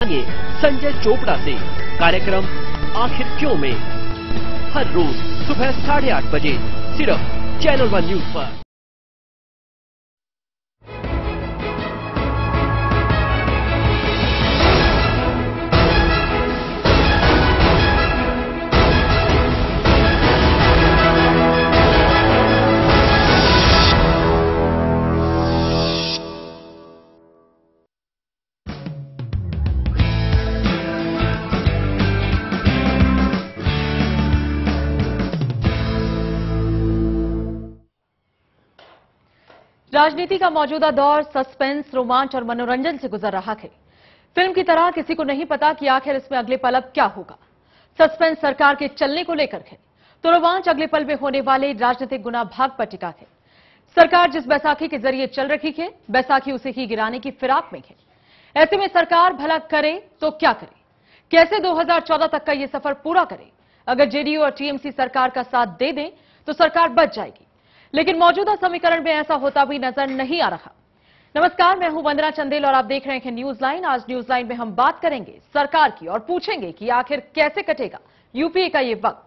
आइए संजय चोपड़ा से कार्यक्रम आखिर क्यों में हर रोज सुबह 8:30 बजे सिर्फ चैनल 1 न्यूज पर। राजनीति का मौजूदा दौर सस्पेंस, रोमांच और मनोरंजन से गुजर रहा है। फिल्म की तरह किसी को नहीं पता कि आखिर इसमें अगले पल अब क्या होगा। सस्पेंस सरकार के चलने को लेकर है, तो रोमांच अगले पल में होने वाले राजनीतिक गुना भाग पर टिका है। सरकार जिस बैसाखी के जरिए चल रही है, बैसाखी उसे ही गिराने की फिराक में है। ऐसे में सरकार भला करे तो क्या करे, कैसे 2014 तक का ये सफर पूरा करे। अगर जेडीयू और टीएमसी सरकार का साथ दे दें तो सरकार बच जाएगी, लेकिन मौजूदा समीकरण में ऐसा होता भी नजर नहीं आ रहा। नमस्कार, मैं हूं वंदना चंदेल और आप देख रहे हैं न्यूज लाइन। आज न्यूज लाइन में हम बात करेंगे सरकार की और पूछेंगे कि आखिर कैसे कटेगा यूपीए का ये वक्त।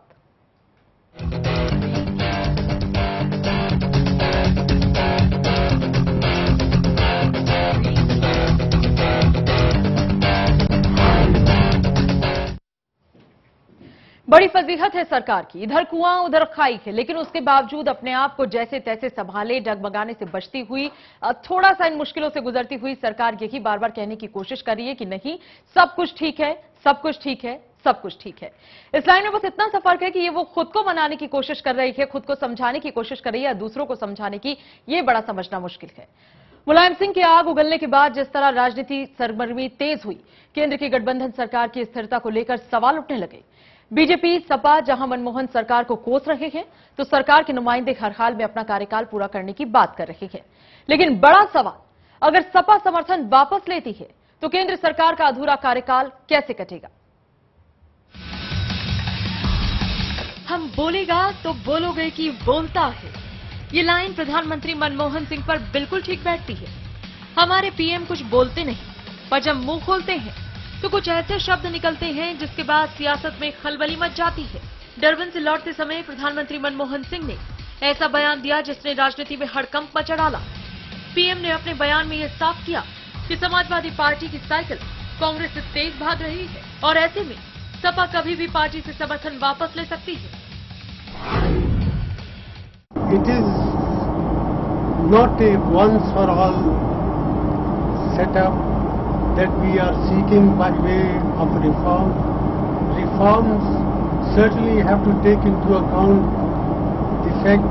बड़ी फजीहत है सरकार की, इधर कुआं उधर खाई है, लेकिन उसके बावजूद अपने आप को जैसे तैसे संभाले डगमगाने से बचती हुई, थोड़ा सा इन मुश्किलों से गुजरती हुई सरकार यही बार बार कहने की कोशिश कर रही है कि नहीं, सब कुछ ठीक है, सब कुछ ठीक है, सब कुछ ठीक है। इस लाइन में बस इतना सा फर्क है कि ये वो खुद को मनाने की कोशिश कर रही है, खुद को समझाने की कोशिश कर रही है, दूसरों को समझाने की, ये बड़ा समझना मुश्किल है। मुलायम सिंह की आग उगलने के बाद जिस तरह राजनीति सरगर्मी तेज हुई, केंद्र की गठबंधन सरकार की स्थिरता को लेकर सवाल उठने लगे। बीजेपी सपा जहां मनमोहन सरकार को कोस रहे हैं, तो सरकार के नुमाइंदे हर हाल में अपना कार्यकाल पूरा करने की बात कर रहे हैं। लेकिन बड़ा सवाल, अगर सपा समर्थन वापस लेती है तो केंद्र सरकार का अधूरा कार्यकाल कैसे कटेगा। हम बोलेगा तो बोलोगे कि बोलता है, ये लाइन प्रधानमंत्री मनमोहन सिंह पर बिल्कुल ठीक बैठती है। हमारे पीएम कुछ बोलते नहीं, पर जब मुंह खोलते हैं तो कुछ ऐसे शब्द निकलते हैं जिसके बाद सियासत में खलबली मच जाती है। डरबन से लौटते समय प्रधानमंत्री मनमोहन सिंह ने ऐसा बयान दिया जिसने राजनीति में हड़कंप मचा डाला। पीएम ने अपने बयान में यह साफ किया कि समाजवादी पार्टी की साइकिल कांग्रेस से तेज भाग रही है और ऐसे में सपा कभी भी पार्टी से समर्थन वापस ले सकती है। It is not a once for all setup that we are seeking by way of reform. Reforms certainly have to take into account the fact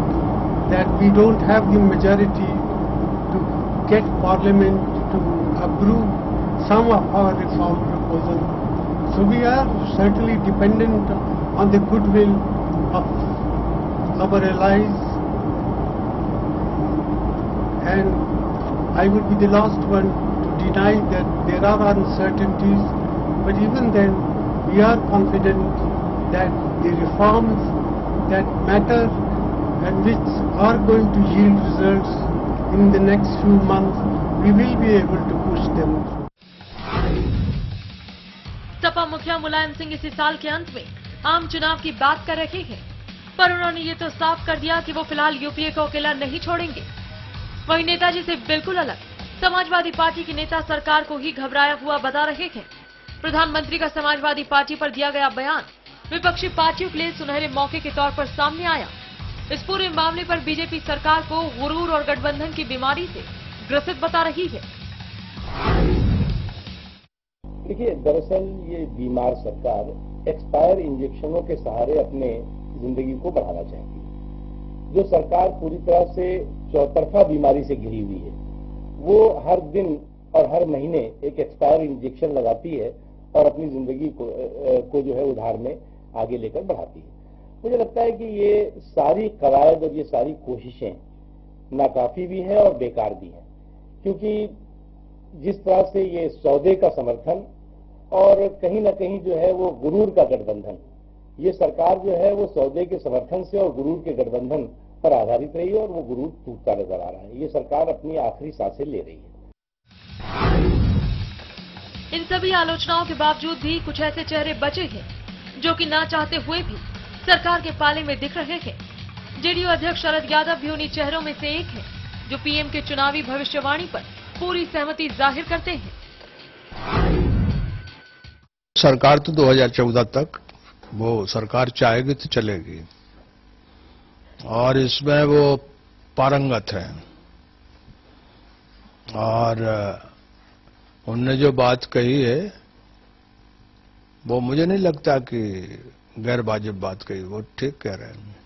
that we don't have the majority to get Parliament to approve some of our reform proposals. So we are certainly dependent on the goodwill of our allies, and I would be the last one deny that there are uncertainties, but even then we are confident that the reforms that matter and which are going to yield results in the next few months, we will be able to push them through. Sapa मुखिया मुलायम सिंह इसी साल के अंत में आम चुनाव की बात कर रहे हैं, पर उन्होंने ये तो साफ कर दिया कि वो फिलहाल यूपीए को अकेला नहीं छोड़ेंगे। वहीं नेताजी से बिल्कुल अलग समाजवादी पार्टी के नेता सरकार को ही घबराया हुआ बता रहे हैं। प्रधानमंत्री का समाजवादी पार्टी पर दिया गया बयान विपक्षी पार्टियों के लिए सुनहरे मौके के तौर पर सामने आया। इस पूरे मामले पर बीजेपी सरकार को गुरूर और गठबंधन की बीमारी से ग्रसित बता रही है। देखिए, दरअसल ये बीमार सरकार एक्सपायर इंजेक्शनों के सहारे अपने जिंदगी को बढ़ाना चाहती है। जो सरकार पूरी तरह से चौतरफा बीमारी से घिरी हुई है, वो हर दिन और हर महीने एक एक्सपायर इंजेक्शन लगाती है और अपनी जिंदगी को जो है उधार में आगे लेकर बढ़ाती है। मुझे लगता है कि ये सारी कवायद और ये सारी कोशिशें नाकाफी भी हैं और बेकार भी हैं, क्योंकि जिस तरह से ये सौदे का समर्थन और कहीं ना कहीं जो है वो गुरूर का गठबंधन, ये सरकार जो है वो सौदे के समर्थन से और गुरूर के गठबंधन पर आधारित रही है और वो गुरूर टूटता नजर आ रहा है। ये सरकार अपनी आखिरी सांसें ले रही है। इन सभी आलोचनाओं के बावजूद भी कुछ ऐसे चेहरे बचे हैं जो कि ना चाहते हुए भी सरकार के पाले में दिख रहे हैं। जेडीयू अध्यक्ष शरद यादव भी उन्हीं चेहरों में से एक हैं जो पीएम के चुनावी भविष्यवाणी पर पूरी सहमति जाहिर करते हैं। सरकार तो 2014 तक वो सरकार चाहेगी तो चलेगी और इसमें वो पारंगत है और उनने जो बात कही है वो मुझे नहीं लगता कि गैर वाजिब बात कही, वो ठीक कह रहे हैं।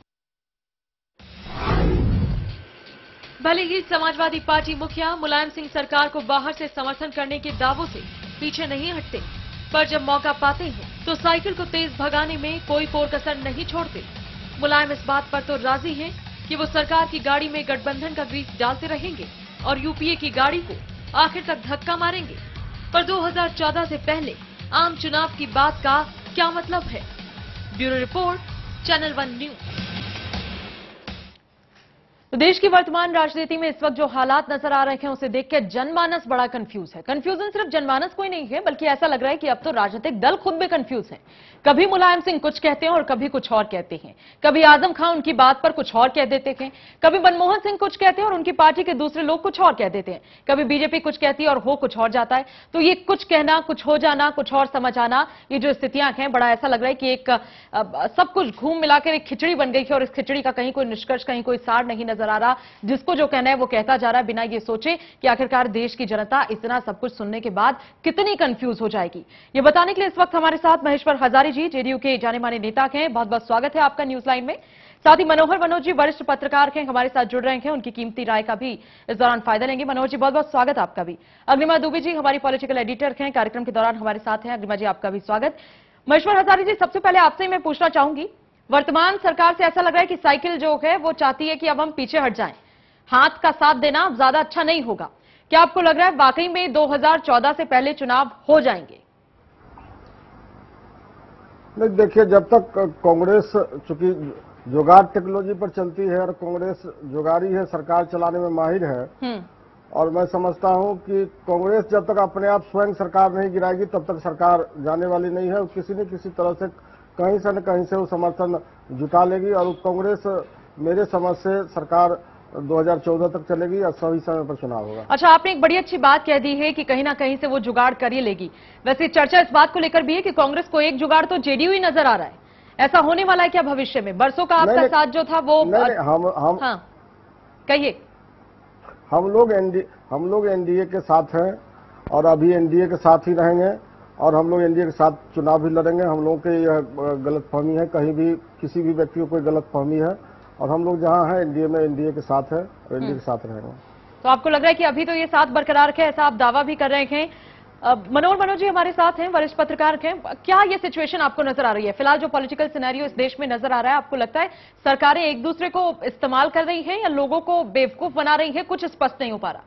भले ही समाजवादी पार्टी मुखिया मुलायम सिंह सरकार को बाहर से समर्थन करने के दावों से पीछे नहीं हटते, पर जब मौका पाते हैं तो साइकिल को तेज भगाने में कोई कोर कसर नहीं छोड़ते। मुलायम इस बात पर तो राजी हैं कि वो सरकार की गाड़ी में गठबंधन का ग्रीस डालते रहेंगे और यूपीए की गाड़ी को आखिर तक धक्का मारेंगे। पर 2014 से पहले आम चुनाव की बात का क्या मतलब है? Bureau report, channel 1 news. तो देश की वर्तमान राजनीति में इस वक्त जो हालात नजर आ रहे हैं उसे देखकर जनमानस बड़ा कंफ्यूज है। कंफ्यूजन सिर्फ जनमानस को ही नहीं है बल्कि ऐसा लग रहा है कि अब तो राजनीतिक दल खुद भी कंफ्यूज हैं। कभी मुलायम सिंह कुछ कहते हैं और कभी कुछ और कहते हैं। कभी आजम खान उनकी बात पर कुछ और कह देते हैं, कभी मनमोहन सिंह कुछ कहते हैं और उनकी पार्टी के दूसरे लोग कुछ और कह देते हैं, कभी बीजेपी कुछ कहती है और हो कुछ और जाता है। तो ये कुछ कहना, कुछ हो जाना, कुछ और समझ आना, ये जो स्थितियां हैं बड़ा ऐसा लग रहा है कि एक सब कुछ घूम मिलाकर एक खिचड़ी बन गई है और इस खिचड़ी का कहीं कोई निष्कर्ष, कहीं कोई सार नहीं नजर आ रहा। जिसको जो कहना है वो कहता जा रहा है बिना ये सोचे कि आखिरकार देश की जनता इतना सब कुछ सुनने के बाद कितनी कंफ्यूज हो जाएगी। ये बताने के लिए इस वक्त हमारे साथ महेश्वर हजारी जी, जेडीयू के जाने माने नेता हैं। बहुत बहुत स्वागत है आपका न्यूज लाइन में। साथ ही मनोहर मनोज जी, वरिष्ठ पत्रकार हैं, हमारे साथ जुड़ रहे हैं, उनकी कीमती राय का भी इस दौरान फायदा लेंगे। मनोहर जी, बहुत बहुत स्वागत आपका भी। अग्निमा दुबे जी हमारी पॉलिटिकल एडिटर हैं, कार्यक्रम के दौरान हमारे साथ हैं। अग्निमा जी, आपका भी स्वागत। महेश्वर हजारी जी, सबसे पहले आपसे मैं पूछना चाहूंगी, वर्तमान सरकार से ऐसा लग रहा है कि साइकिल जो है वो चाहती है कि अब हम पीछे हट जाएं, हाथ का साथ देना ज्यादा अच्छा नहीं होगा। क्या आपको लग रहा है वाकई में 2014 से पहले चुनाव हो जाएंगे? नहीं, देखिए, जब तक कांग्रेस चूंकि जुगाड़ टेक्नोलॉजी पर चलती है और कांग्रेस जुगाड़ी है, सरकार चलाने में माहिर है, और मैं समझता हूं कि कांग्रेस जब तक अपने आप स्वयं सरकार नहीं गिराएगी तब तक सरकार जाने वाली नहीं है। किसी न किसी तरह से कहीं से न कहीं से वो समर्थन जुटा लेगी और कांग्रेस मेरे समझ से सरकार 2014 तक चलेगी और सही समय पर चुनाव होगा। अच्छा, आपने एक बड़ी अच्छी बात कह दी है कि कहीं ना कहीं से वो जुगाड़ कर ही लेगी। वैसे चर्चा इस बात को लेकर भी है कि कांग्रेस को एक जुगाड़ तो जेडीयू ही नजर आ रहा है। ऐसा होने वाला है क्या भविष्य में? बरसों का आपका साथ जो था वो हम हाँ, कहिए। हम लोग एनडीए के साथ हैं और अभी एनडीए के साथ ही रहेंगे और हम लोग एनडीए के साथ चुनाव भी लड़ेंगे। हम लोगों की यह गलतफहमी है, कहीं भी किसी भी व्यक्ति को कोई गलतफहमी है, और हम लोग जहां हैं एनडीए में एनडीए के साथ है और एनडीए के साथ रहेंगे। तो आपको लग रहा है कि अभी तो ये साथ बरकरार है, ऐसा आप दावा भी कर रहे हैं। मनोहर मनोज जी हमारे साथ हैं, वरिष्ठ पत्रकार हैं। क्या ये सिचुएशन आपको नजर आ रही है? फिलहाल जो पॉलिटिकल सिनेरियो इस देश में नजर आ रहा है, आपको लगता है सरकारें एक दूसरे को इस्तेमाल कर रही हैं या लोगों को बेवकूफ बना रही हैं? कुछ स्पष्ट नहीं हो पा रहा।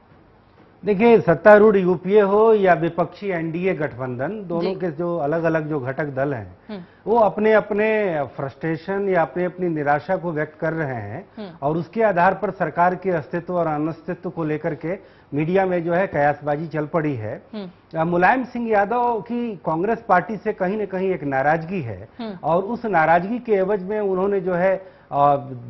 देखिए, सत्तारूढ़ यूपीए हो या विपक्षी एनडीए गठबंधन, दोनों के जो अलग अलग जो घटक दल हैं वो अपने अपने फ्रस्ट्रेशन या अपनी अपनी निराशा को व्यक्त कर रहे हैं और उसके आधार पर सरकार के अस्तित्व और अनस्तित्व को लेकर के मीडिया में जो है कयासबाजी चल पड़ी है। मुलायम सिंह यादव की कांग्रेस पार्टी से कहीं न कहीं एक नाराजगी है और उस नाराजगी के एवज में उन्होंने जो है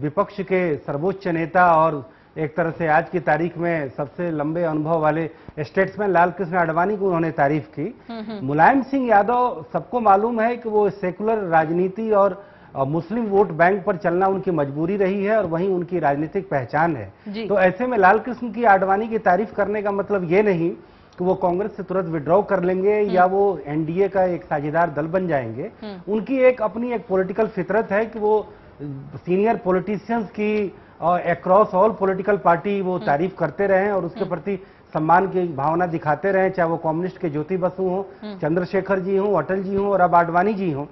विपक्ष के सर्वोच्च नेता और एक तरह से आज की तारीख में सबसे लंबे अनुभव वाले स्टेट्समैन लाल कृष्ण आडवाणी को उन्होंने तारीफ की। मुलायम सिंह यादव, सबको मालूम है कि वो सेकुलर राजनीति और मुस्लिम वोट बैंक पर चलना उनकी मजबूरी रही है और वहीं उनकी राजनीतिक पहचान है। तो ऐसे में लाल कृष्ण की आडवाणी की तारीफ करने का मतलब ये नहीं कि वो कांग्रेस से तुरंत विड्रॉ कर लेंगे या वो एनडीए का एक साझेदार दल बन जाएंगे। उनकी एक अपनी एक पॉलिटिकल फितरत है कि वो सीनियर पॉलिटिशियंस की और अक्रॉस ऑल पॉलिटिकल पार्टी वो तारीफ करते रहे और उसके प्रति सम्मान की भावना दिखाते रहे, चाहे वो कम्युनिस्ट के ज्योति बसु हो, चंद्रशेखर जी हो, अटल जी हो और अब आडवाणी जी हो।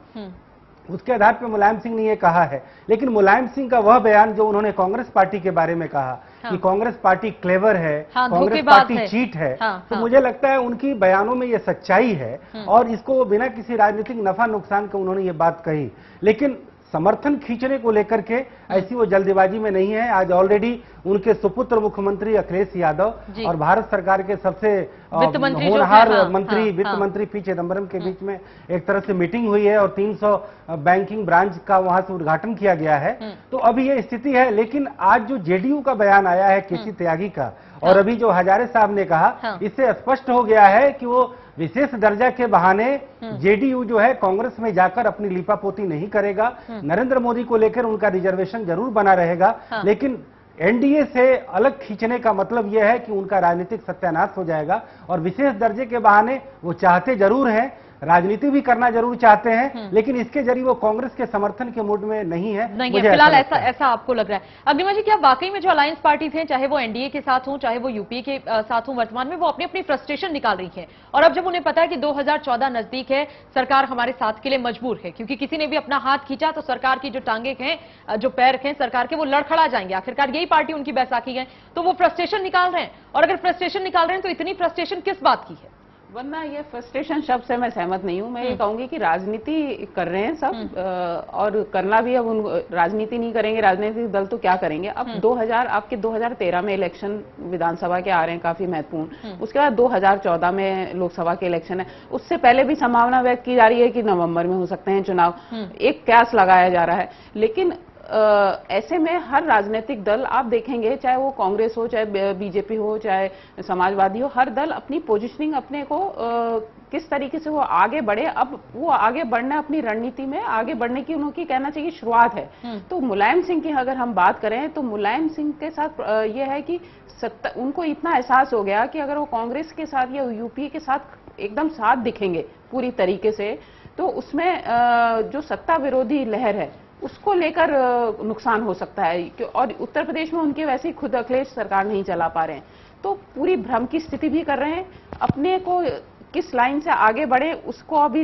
उसके आधार पर मुलायम सिंह ने ये कहा है। लेकिन मुलायम सिंह का वह बयान जो उन्होंने कांग्रेस पार्टी के बारे में कहा कि कांग्रेस पार्टी क्लेवर है, कांग्रेस पार्टी चीट है, तो मुझे लगता है उनकी बयानों में ये सच्चाई है और इसको बिना किसी राजनीतिक नफा नुकसान के उन्होंने ये बात कही। लेकिन समर्थन खींचने को लेकर के ऐसी वो जल्दबाजी में नहीं है। आज ऑलरेडी उनके सुपुत्र मुख्यमंत्री अखिलेश यादव और भारत सरकार के सबसे होनहार मंत्री वित्त मंत्री पी चिदम्बरम के बीच में एक तरह से मीटिंग हुई है और 300 बैंकिंग ब्रांच का वहां से उद्घाटन किया गया है। तो अभी ये स्थिति है। लेकिन आज जो जेडीयू का बयान आया है केसी त्यागी का, और अभी जो हजारे साहब ने कहा, इससे स्पष्ट हो गया है कि वो विशेष दर्जा के बहाने जेडीयू जो है कांग्रेस में जाकर अपनी लीपापोती नहीं करेगा। नरेंद्र मोदी को लेकर उनका रिजर्वेशन जरूर बना रहेगा, लेकिन एनडीए से अलग खींचने का मतलब यह है कि उनका राजनीतिक सत्यानाश हो जाएगा। और विशेष दर्जे के बहाने वो चाहते जरूर हैं, राजनीति भी करना जरूर चाहते हैं, लेकिन इसके जरिए वो कांग्रेस के समर्थन के मूड में नहीं है। फिलहाल ऐसा आपको लग रहा है। अग्निमा जी, क्या वाकई में जो अलायंस पार्टी थे, चाहे वो एनडीए के साथ हों चाहे वो यूपीए के साथ हों, वर्तमान में वो अपनी अपनी फ्रस्ट्रेशन निकाल रही है, और अब जब उन्हें पता है कि 2014 नजदीक है, सरकार हमारे साथ के लिए मजबूर है, क्योंकि किसी ने भी अपना हाथ खींचा तो सरकार की जो टांगे हैं, जो पैर हैं सरकार के, वो लड़खड़ा जाएंगे। आखिरकार यही पार्टी उनकी बैसाखी है, तो वो फ्रस्ट्रेशन निकाल रहे हैं। और अगर फ्रस्ट्रेशन निकाल रहे हैं तो इतनी फ्रस्ट्रेशन किस बात की है? वरना ये फ्रस्ट्रेशन शब्द से मैं सहमत नहीं हूं। मैं ये कहूंगी कि राजनीति कर रहे हैं सब, और करना भी। अब उन राजनीति नहीं करेंगे, राजनीतिक दल तो क्या करेंगे। अब 2013 में इलेक्शन विधानसभा के आ रहे हैं, काफी महत्वपूर्ण। उसके बाद 2014 में लोकसभा के इलेक्शन है। उससे पहले भी संभावना व्यक्त की जा रही है कि नवंबर में हो सकते हैं चुनाव, एक कयास लगाया जा रहा है। लेकिन ऐसे में हर राजनीतिक दल आप देखेंगे, चाहे वो कांग्रेस हो, चाहे बीजेपी हो, चाहे समाजवादी हो, हर दल अपनी पोजीशनिंग अपने को किस तरीके से वो आगे बढ़े, अब वो आगे बढ़ना अपनी रणनीति में आगे बढ़ने की उनकी कहना चाहिए शुरुआत है। तो मुलायम सिंह की अगर हम बात करें तो मुलायम सिंह के साथ ये है कि उनको इतना एहसास हो गया कि अगर वो कांग्रेस के साथ या यूपीए के साथ एकदम साथ दिखेंगे पूरी तरीके से, तो उसमें जो सत्ता विरोधी लहर है उसको लेकर नुकसान हो सकता है। और उत्तर प्रदेश में उनके वैसे ही खुद अखिलेश सरकार नहीं चला पा रहे हैं, तो पूरी भ्रम की स्थिति भी कर रहे हैं। अपने को किस लाइन से आगे बढ़े उसको अभी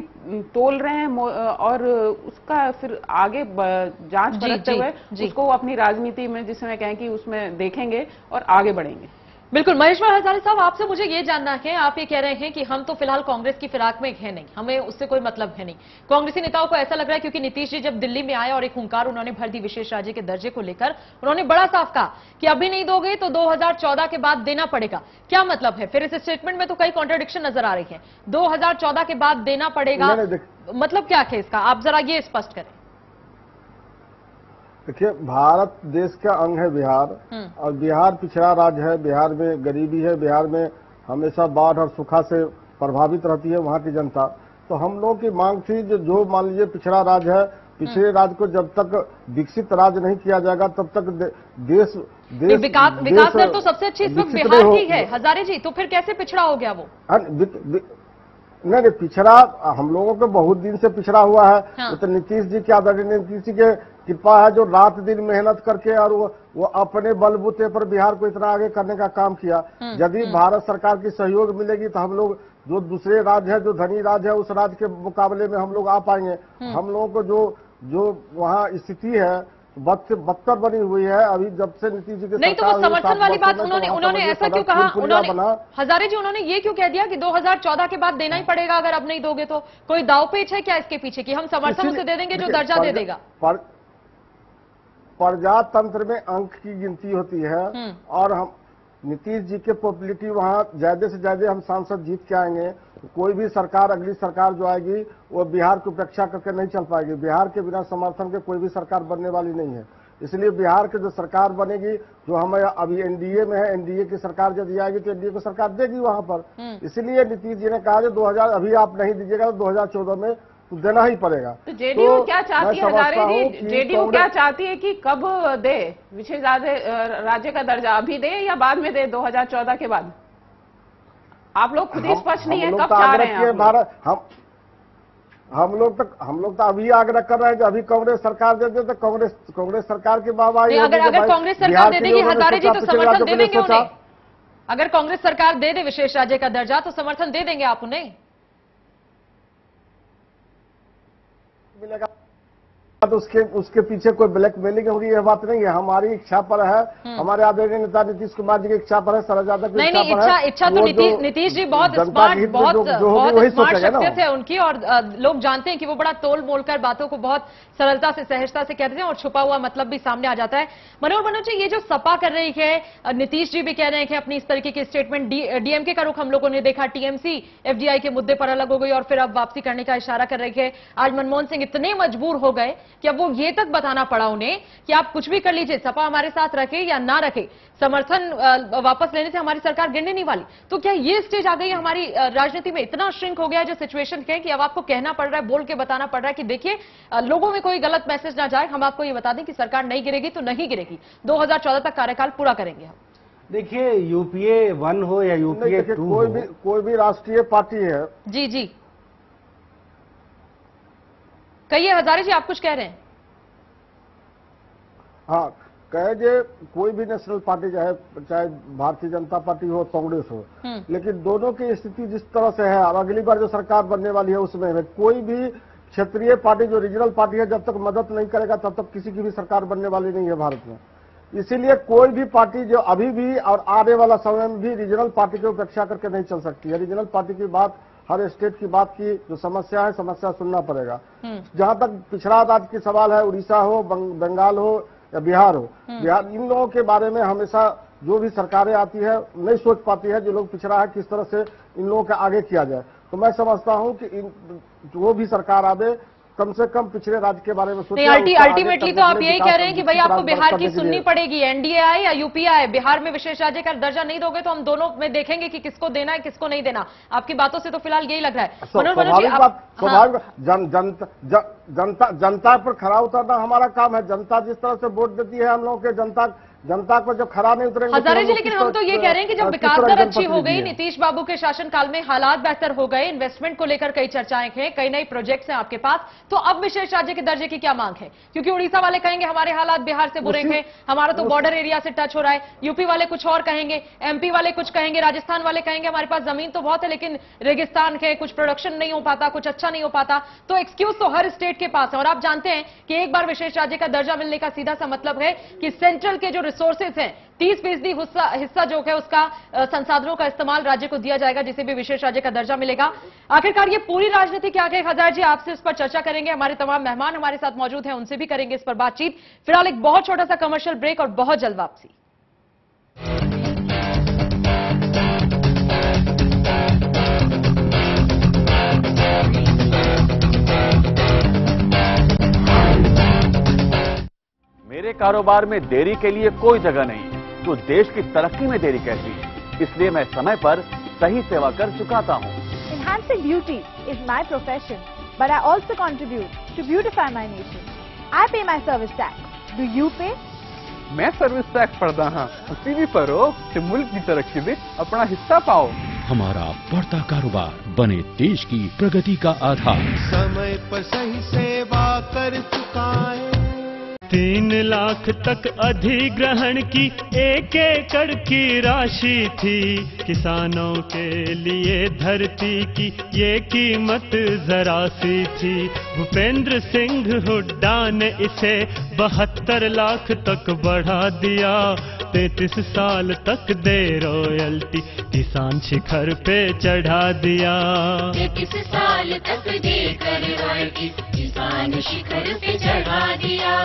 तोल रहे हैं, और उसका फिर आगे जांच करते हुए उसको अपनी राजनीति में, जिसे मैं कहें कि उसमें देखेंगे और आगे बढ़ेंगे। बिल्कुल। महेश्वर हजारे साहब, आपसे मुझे ये जानना है, आप ये कह रहे हैं कि हम तो फिलहाल कांग्रेस की फिराक में है नहीं, हमें उससे कोई मतलब है नहीं। कांग्रेसी नेताओं को ऐसा लग रहा है क्योंकि नीतीश जी जब दिल्ली में आए और एक हुंकार उन्होंने भर दी विशेष राज्य के दर्जे को लेकर, उन्होंने बड़ा साफ कहा कि अभी नहीं दोगे तो 2014 के बाद देना पड़ेगा। क्या मतलब है? फिर इस स्टेटमेंट में तो कई कॉन्ट्रडिक्शन नजर आ रही है। 2014 के बाद देना पड़ेगा, मतलब क्या है इसका? आप जरा ये स्पष्ट करें। देखिए, भारत देश का अंग है बिहार, और बिहार पिछड़ा राज्य है। बिहार में गरीबी है, बिहार में हमेशा बाढ़ और सूखा से प्रभावित रहती है वहाँ की जनता। तो हम लोगों की मांग थी जो मान लीजिए पिछड़ा राज्य है, पिछड़े राज्य को जब तक विकसित राज्य नहीं किया जाएगा तब तक देश विकास दर तो सबसे अच्छी इस वक्त बिहार की है हजारे जी, तो फिर कैसे पिछड़ा हो गया वो? नहीं, पिछड़ा हम लोगों को बहुत दिन से पिछड़ा हुआ है। हाँ। तो नीतीश जी की आदरणीय नीतीश जी के कृपा है जो रात दिन मेहनत करके और वो अपने बलबूते पर बिहार को इतना आगे करने का काम किया। यदि भारत सरकार की सहयोग मिलेगी तो हम लोग जो दूसरे राज्य है, जो धनी राज्य है, उस राज्य के मुकाबले में हम लोग आ पाएंगे। हम लोगों को जो वहाँ स्थिति है बदतर बनी हुई है अभी जब से नीतीश जी के नहीं। तो वो समर्थन वाली बात उन्होंने ऐसा क्यों कहा? हजारे जी उन्होंने ये क्यों कह दिया कि 2014 के बाद देना ही पड़ेगा अगर अब नहीं दोगे तो? कोई दावपेच है क्या इसके पीछे कि हम समर्थन उसे दे देंगे जो दर्जा दे देगा? प्रजातंत्र में अंक की गिनती होती है, और हम नीतीश जी के पॉपुलरिटी वहाँ ज्यादा से ज्यादा हम सांसद जीत के आएंगे। कोई भी सरकार, अगली सरकार जो आएगी वो बिहार की उपेक्षा करके नहीं चल पाएगी। बिहार के बिना समर्थन के कोई भी सरकार बनने वाली नहीं है। इसलिए बिहार की जो सरकार बनेगी, जो हमें अभी एनडीए में है, एनडीए की सरकार यदि आएगी तो एनडीए को सरकार देगी वहां पर। इसलिए नीतीश जी ने कहा कि 2000 अभी आप नहीं दीजिएगा तो 2014 में तो देना ही पड़ेगा। तो जेडीयू क्या चाहती है हजारे जी? जेडीयू क्या चाहती है कि कब दे विशेष राज्य का दर्जा? अभी दे या बाद में दे 2014 के बाद? आप लोग खुद ही स्पष्ट नहीं है कब चाह रहे हैं भारत। हम लोग तो अभी आग्रह कर रहे हैं कि अभी कांग्रेस सरकार दे दे तो कांग्रेस सरकार की वाहवाही। अगर कांग्रेस सरकार दे देगी हजारे जी तो समर्थन दे देंगे उन्हें? अगर कांग्रेस सरकार दे दे विशेष राज्य का दर्जा तो समर्थन दे देंगे आप उन्हें? मिलेगा तो उसके पीछे कोई ब्लैकमेलिंग हो रही है, बात नहीं है। हमारी इच्छा पर है, हमारे आदरणीय नेता नीतीश कुमार जी की इच्छा पर है, शरद यादव की इच्छा पर है। इच्छा तो नीतीश जी बहुत स्मार्ट, बहुत स्मार्ट शख्सियत है उनकी, और लोग जानते हैं कि वो बड़ा तोल मोल कर बातों को बहुत सरलता से, सहजता से कहते हैं, और छुपा हुआ मतलब भी सामने आ जाता है। मनोज जी, ये जो सपा कर रही है, नीतीश जी भी कह रहे हैं कि अपनी इस तरीके के स्टेटमेंट, डीएमके का रुख हम लोगों ने देखा, टीएमसी एफडीआई के मुद्दे पर अलग हो गई और फिर अब वापसी करने का इशारा कर रही है। आज मनमोहन सिंह इतने मजबूर हो गए कि अब वो ये तक बताना पड़ा उन्हें कि आप कुछ भी कर लीजिए, सपा हमारे साथ रखे या ना रखे, समर्थन वापस लेने से हमारी सरकार गिरने नहीं वाली। तो क्या ये स्टेज आ गई हमारी राजनीति में, इतना श्रिंक हो गया जो सिचुएशन है कि अब आपको कहना पड़ रहा है, बोल के बताना पड़ रहा है कि देखिए लोगों में कोई गलत मैसेज ना जाए, हम आपको ये बता दें कि सरकार नहीं गिरेगी तो नहीं गिरेगी, 2014 तक कार्यकाल पूरा करेंगे हम। देखिए, यूपीए 1 हो या यूपीए 2 हो, कोई भी राष्ट्रीय पार्टी है। जी कहिए हजारे जी, आप कुछ कह रहे हैं? हाँ, कहे जे कोई भी नेशनल पार्टी चाहे भारतीय जनता पार्टी हो, कांग्रेस हो, लेकिन दोनों की स्थिति जिस तरह से है, और अगली बार जो सरकार बनने वाली है उसमें कोई भी क्षेत्रीय पार्टी जो रीजनल पार्टी है जब तक मदद नहीं करेगा तब तक किसी की भी सरकार बनने वाली नहीं है भारत में। इसीलिए कोई भी पार्टी जो अभी भी और आने वाला समय में भी रीजनल पार्टी की उपेक्षा करके नहीं चल सकती है। रीजनल पार्टी की बात, हर स्टेट की बात की जो समस्या है, समस्या सुनना पड़ेगा। जहां तक पिछड़ा राज्य की सवाल है, उड़ीसा हो, बंगाल हो या बिहार हो, बिहार, इन लोगों के बारे में हमेशा जो भी सरकारें आती है नहीं सोच पाती है जो लोग पिछड़ा है किस तरह से इन लोगों के आगे किया जाए। तो मैं समझता हूं कि जो भी सरकार आवे कम से कम पिछड़े राज्य के बारे में सोचे। अल्टीमेटली तो आप यही कह रहे हैं कि भाई आपको बिहार की सुननी पड़ेगी, एनडीए आए या यूपीए आए, बिहार में विशेष राज्य का दर्जा नहीं दोगे तो हम दोनों में देखेंगे कि किसको देना है किसको नहीं देना। आपकी बातों से तो फिलहाल यही लग रहा है। जनता पर खरा उतरना हमारा काम है। जनता जिस तरह से वोट देती है हम लोगों के, जनता को जब खरा नहीं उतरेंगे। हजारे जी, लेकिन हम तो ये कह रहे हैं कि जब विकास दर अच्छी हो गई, नीतीश बाबू के शासनकाल में हालात बेहतर हो गए, इन्वेस्टमेंट को लेकर कई चर्चाएं हैं, कई नए प्रोजेक्ट्स हैं आपके पास, तो अब विशेष राज्य के दर्जे की क्या मांग है? क्योंकि उड़ीसा वाले कहेंगे हमारे हालात बिहार से बुरे हैं, हमारा तो बॉर्डर एरिया से टच हो रहा है, यूपी वाले कुछ और कहेंगे, एमपी वाले कुछ कहेंगे, राजस्थान वाले कहेंगे हमारे पास जमीन तो बहुत है लेकिन रेगिस्तान है, कुछ प्रोडक्शन नहीं हो पाता, कुछ अच्छा नहीं हो पाता। तो एक्सक्यूज तो हर स्टेट के पास है। और आप जानते हैं कि एक बार विशेष राज्य का दर्जा मिलने का सीधा सा मतलब है कि सेंट्रल के जो रिसोर्सेज हैं 30% हिस्सा जो है उसका संसाधनों का इस्तेमाल राज्य को दिया जाएगा, जिसे भी विशेष राज्य का दर्जा मिलेगा। आखिरकार ये पूरी राजनीति क्या है हजार जी, आपसे इस पर चर्चा करेंगे। हमारे तमाम मेहमान हमारे साथ मौजूद हैं, उनसे भी करेंगे इस पर बातचीत। फिलहाल एक बहुत छोटा सा कमर्शियल ब्रेक और बहुत जल्द वापसी। मेरे कारोबार में देरी के लिए कोई जगह नहीं है, तो देश की तरक्की में देरी कैसी है? इसलिए मैं समय पर सही सेवा कर चुकाता हूँ। Enhancing beauty is my profession, but I also contribute to beautify my nation. I pay my service tax. Do you pay? मैं सर्विस टैक्स भरदा हां, ਤੁਸੀਂ भी भरो ਤੇ मुल्क की तरक्की में अपना हिस्सा पाओ। हमारा बढ़ता कारोबार बने देश की प्रगति का आधार। समय पर सही सेवा कर चुकाए। 3 लाख तक अधिग्रहण की 1 एकड़ की राशि थी। किसानों के लिए धरती की ये कीमत जरा सी थी। भूपेंद्र सिंह हुड्डा ने इसे 72 लाख तक बढ़ा दिया। 33 साल तक दे रॉयल्टी, किसान शिखर पे चढ़ा दिया। 33 साल तक देकर रॉयल्टी, किसान शिखर पे चढ़ा दिया।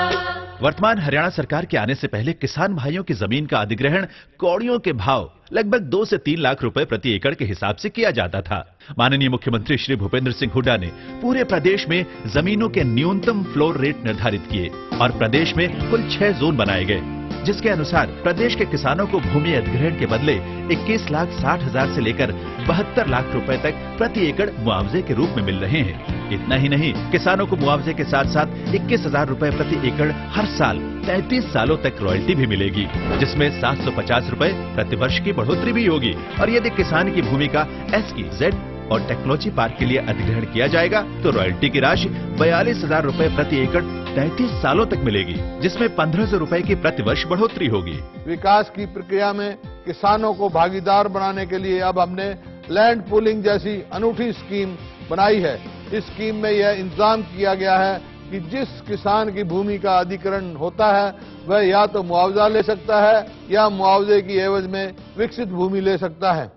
वर्तमान हरियाणा सरकार के आने से पहले किसान भाइयों की जमीन का अधिग्रहण कौड़ियों के भाव लगभग 2 से 3 लाख रुपए प्रति एकड़ के हिसाब से किया जाता था। माननीय मुख्यमंत्री श्री भूपेंद्र सिंह हुड्डा ने पूरे प्रदेश में जमीनों के न्यूनतम फ्लोर रेट निर्धारित किए और प्रदेश में कुल 6 जोन बनाए गए, जिसके अनुसार प्रदेश के किसानों को भूमि अधिग्रहण के बदले 21,60,000 से लेकर 72 लाख रुपए तक प्रति एकड़ मुआवजे के रूप में मिल रहे हैं। इतना ही नहीं, किसानों को मुआवजे के साथ साथ 21,000 रुपए प्रति एकड़ हर साल 33 सालों तक रॉयल्टी भी मिलेगी, जिसमें 750 रुपए प्रति वर्ष की बढ़ोतरी भी होगी। और यदि किसान की भूमि का SEZ और टेक्नोलॉजी पार्क के लिए अधिग्रहण किया जाएगा तो रॉयल्टी की राशि 42,000 रुपए प्रति एकड़ 33 सालों तक मिलेगी, जिसमें 1,500 रुपए की प्रति वर्ष बढ़ोतरी होगी। विकास की प्रक्रिया में किसानों को भागीदार बनाने के लिए अब हमने लैंड पूलिंग जैसी अनूठी स्कीम बनाई है। इस स्कीम में यह इंतजाम किया गया है कि जिस किसान की भूमि का अधिग्रहण होता है वह या तो मुआवजा ले सकता है या मुआवजे की एवज में विकसित भूमि ले सकता है।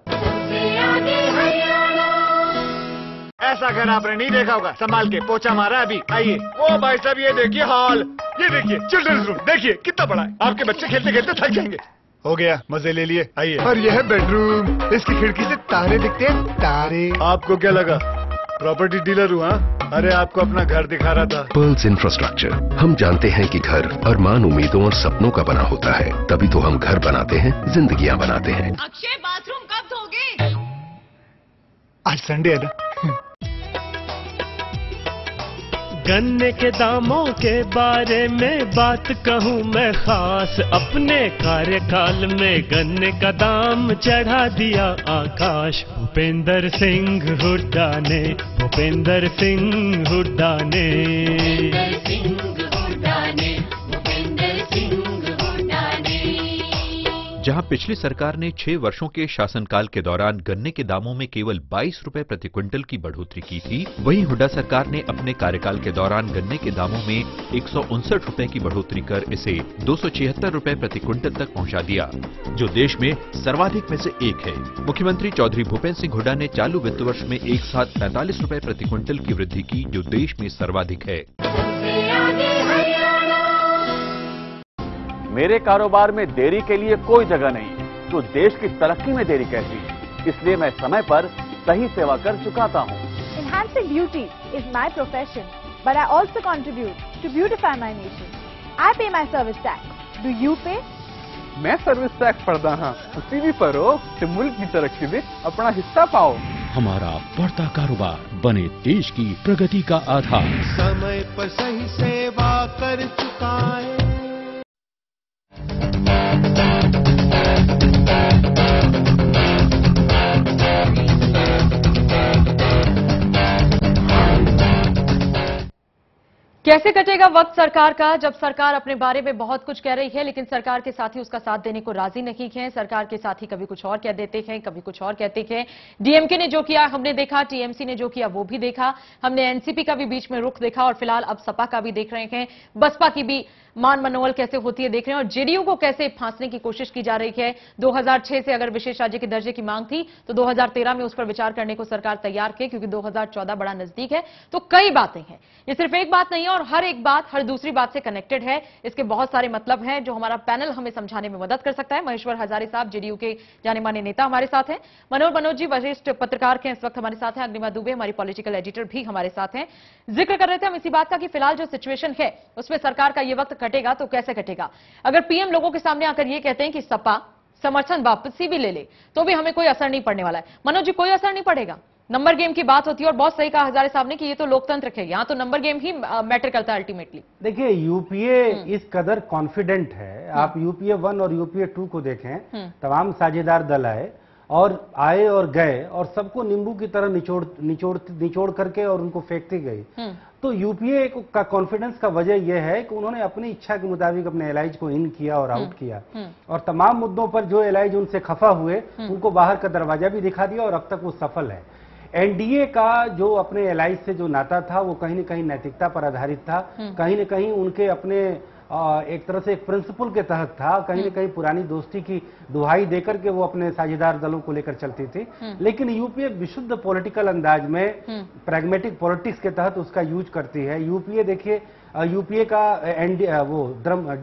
ऐसा घर आपने नहीं देखा होगा, संभाल के पोछा मारा अभी। आइए, ओ भाई साहब ये देखिए हॉल, ये देखिए चिल्ड्रंस रूम, देखिए कितना बड़ा है। आपके बच्चे खेलते खेलते थक जाएंगे। हो गया, मजे ले लिए। आइए। और यह है बेडरूम, इसकी खिड़की से तारे दिखते हैं, तारे। आपको क्या लगा प्रॉपर्टी डीलर हूँ? अरे आपको अपना घर दिखा रहा था। पर्ल्स इंफ्रास्ट्रक्चर, हम जानते हैं कि घर अरमान, उम्मीदों और सपनों का बना होता है, तभी तो हम घर बनाते हैं, जिंदगियां बनाते हैं। अक्षय बाथरूम कब धोगे? आज संडे है ना। गन्ने के दामों के बारे में बात कहूँ मैं खास, अपने कार्यकाल में गन्ने का दाम चढ़ा दिया आकाश। भूपेंद्र सिंह हुड्डा ने, भूपेंद्र सिंह हुड्डा ने। जहां पिछली सरकार ने 6 वर्षों के शासनकाल के दौरान गन्ने के दामों में केवल 22 रुपए प्रति क्विंटल की बढ़ोतरी की थी, वहीं हुड्डा सरकार ने अपने कार्यकाल के दौरान गन्ने के दामों में 159 रुपए की बढ़ोतरी कर इसे 276 रुपए प्रति क्विंटल तक पहुंचा दिया, जो देश में सर्वाधिक में से एक है। मुख्यमंत्री चौधरी भूपेंद्र सिंह हुड्डा ने चालू वित्त वर्ष में एक साथ 45 रुपए प्रति क्विंटल की वृद्धि की, जो देश में सर्वाधिक है। मेरे कारोबार में देरी के लिए कोई जगह नहीं, तो देश की तरक्की में देरी कैसी, इसलिए मैं समय पर सही सेवा कर चुकाता हूँ। Enhancing beauty is my profession, but I also contribute to beautify my nation. I pay my service tax. Do you pay? मैं सर्विस टैक्स भरता हाँ, उसी भी भरो तो मुल्क की तरक्की में अपना हिस्सा पाओ। हमारा बढ़ता कारोबार बने देश की प्रगति का आधार। समय पर सही सेवा कर चुकाए। कैसे कटेगा वक्त सरकार का, जब सरकार अपने बारे में बहुत कुछ कह रही है लेकिन सरकार के साथी उसका साथ देने को राजी नहीं है। सरकार के साथी कभी कुछ और कह देते हैं, कभी कुछ और कहते हैं। डीएमके ने जो किया हमने देखा, टीएमसी ने जो किया वो भी देखा, हमने एनसीपी का भी बीच में रुख देखा और फिलहाल अब सपा का भी देख रहे हैं। बसपा की भी मान मनोवल कैसे होती है देख रहे हैं और जेडीयू को कैसे फांसने की कोशिश की जा रही है। 2006 से अगर विशेष राज्य के दर्जे की मांग थी तो 2013 में उस पर विचार करने को सरकार तैयार थी, क्योंकि 2014 बड़ा नजदीक है। तो कई बातें हैं, ये सिर्फ एक बात नहीं है और हर एक बात हर दूसरी बात से कनेक्टेड है। इसके बहुत सारे मतलब हैं जो हमारा पैनल हमें समझाने में मदद कर सकता है। महेश्वर हजारे साहब जेडीयू के जाने माने नेता हमारे साथ हैं, मनोज जी वरिष्ठ पत्रकार के इस वक्त हमारे साथ हैं, अग्निमा दुबे हमारी पॉलिटिकल एडिटर भी हमारे साथ हैं। जिक्र कर रहे थे हम इसी बात का कि फिलहाल जो सिचुएशन है उसमें सरकार का ये वक्त कटेगा तो कैसे कटेगा। अगर पीएम लोगों के सामने आकर ये कहते हैं कि सपा समर्थन वापसी भी ले ले तो भी हमें कोई असर नहीं पड़ने वाला है। मनोज जी, कोई असर नहीं पड़ेगा। नंबर गेम की बात होती है और बहुत सही कहा हजारे साहब ने कि ये तो लोकतंत्र है, यहां तो नंबर गेम ही मैटर करता है अल्टीमेटली। देखिए, यूपीए इस कदर कॉन्फिडेंट है, आप यूपीए 1 और यूपीए 2 को देखें, तमाम साझेदार दल आए और गए और सबको नींबू की तरह निचोड़ करके और उनको फेंकती गई। तो यूपीए का कॉन्फिडेंस का वजह यह है कि उन्होंने अपनी इच्छा के मुताबिक अपने एलाइज को इन किया और आउट किया और तमाम मुद्दों पर जो एलाइज उनसे खफा हुए उनको बाहर का दरवाजा भी दिखा दिया और अब तक वो सफल है। एनडीए का जो अपने एलाइज से जो नाता था वो कहीं न कहीं नैतिकता पर आधारित था, कहीं न कहीं उनके अपने एक तरह से एक प्रिंसिपल के तहत था, कहीं न कहीं पुरानी दोस्ती की दुहाई देकर के वो अपने साझेदार दलों को लेकर चलती थी। लेकिन यूपीए विशुद्ध पॉलिटिकल अंदाज में प्रैग्मेटिक पॉलिटिक्स के तहत उसका यूज करती है। यूपीए देखिए, यूपीए का वो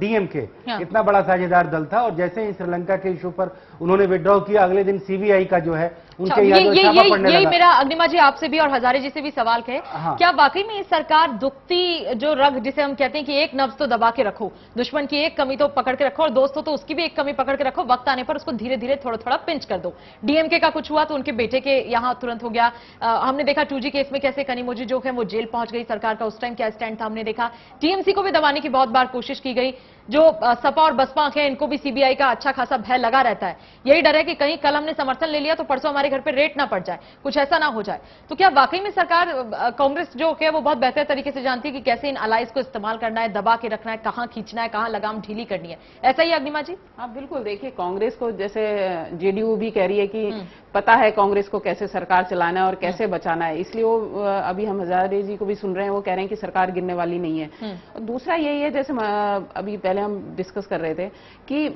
डीएमके इतना बड़ा साझेदार दल था और जैसे ही श्रीलंका के इशू पर उन्होंने विड्रॉ किया, अगले दिन सीबीआई का जो है उनके यही मेरा अग्निमा जी आपसे भी और हजारे जी से भी सवाल है। क्या वाकई में इस सरकार दुखती जो रग जिसे हम कहते हैं कि एक नब्ज तो दबा के रखो, दुश्मन की एक कमी तो पकड़ के रखो और दोस्तों तो उसकी भी एक कमी पकड़ के रखो, वक्त आने पर उसको धीरे धीरे थोड़ा थोड़ा पिंच कर दो। डीएमके का कुछ हुआ तो उनके बेटे के यहां तुरंत हो गया। हमने देखा 2G केस में कैसे कनिमोझी जो है वो जेल पहुंच गई, सरकार का उस टाइम क्या स्टैंड था हमने देखा। टीएमसी को भी दबाने की बहुत बार कोशिश की गई। जो सपा और बसपा हैं इनको भी सीबीआई का अच्छा खासा भय लगा रहता है। यही डर है कि कहीं कल हमने समर्थन ले लिया तो परसों हमारे घर पे रेट ना पड़ जाए, कुछ ऐसा ना हो जाए। तो क्या वाकई में सरकार, कांग्रेस जो है वो बहुत बेहतर तरीके से जानती है कि कैसे इन अलाइज को इस्तेमाल करना है, दबा के रखना है, कहां खींचना है, कहां लगाम ढीली करनी है, ऐसा ही अग्निमा जी? हाँ बिल्कुल, देखिए कांग्रेस को जैसे जेडीयू भी कह रही है कि पता है कांग्रेस को कैसे सरकार चलाना है और कैसे बचाना है, इसलिए वो अभी हम हजारे जी को भी सुन रहे हैं, वो कह रहे हैं कि सरकार गिरने वाली नहीं है। और दूसरा यही है, जैसे अभी पहले हम डिस्कस कर रहे थे कि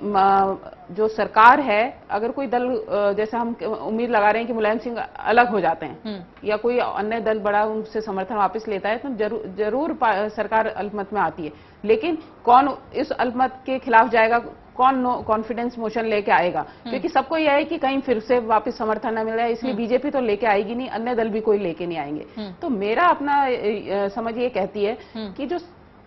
जो सरकार है, अगर कोई दल, जैसे हम उम्मीद लगा रहे हैं कि मुलायम सिंह अलग हो जाते हैं या कोई अन्य दल बड़ा उनसे समर्थन वापस लेता है, तो जरूर सरकार अल्पमत में आती है। लेकिन कौन इस अल्पमत के खिलाफ जाएगा, कौन नो कॉन्फिडेंस मोशन लेके आएगा, क्योंकि सबको यह है कि कहीं फिर से वापस समर्थन न मिल रहा है, इसलिए बीजेपी तो लेके आएगी नहीं, अन्य दल भी कोई लेके नहीं आएंगे। तो मेरा अपना समझ ये कहती है कि जो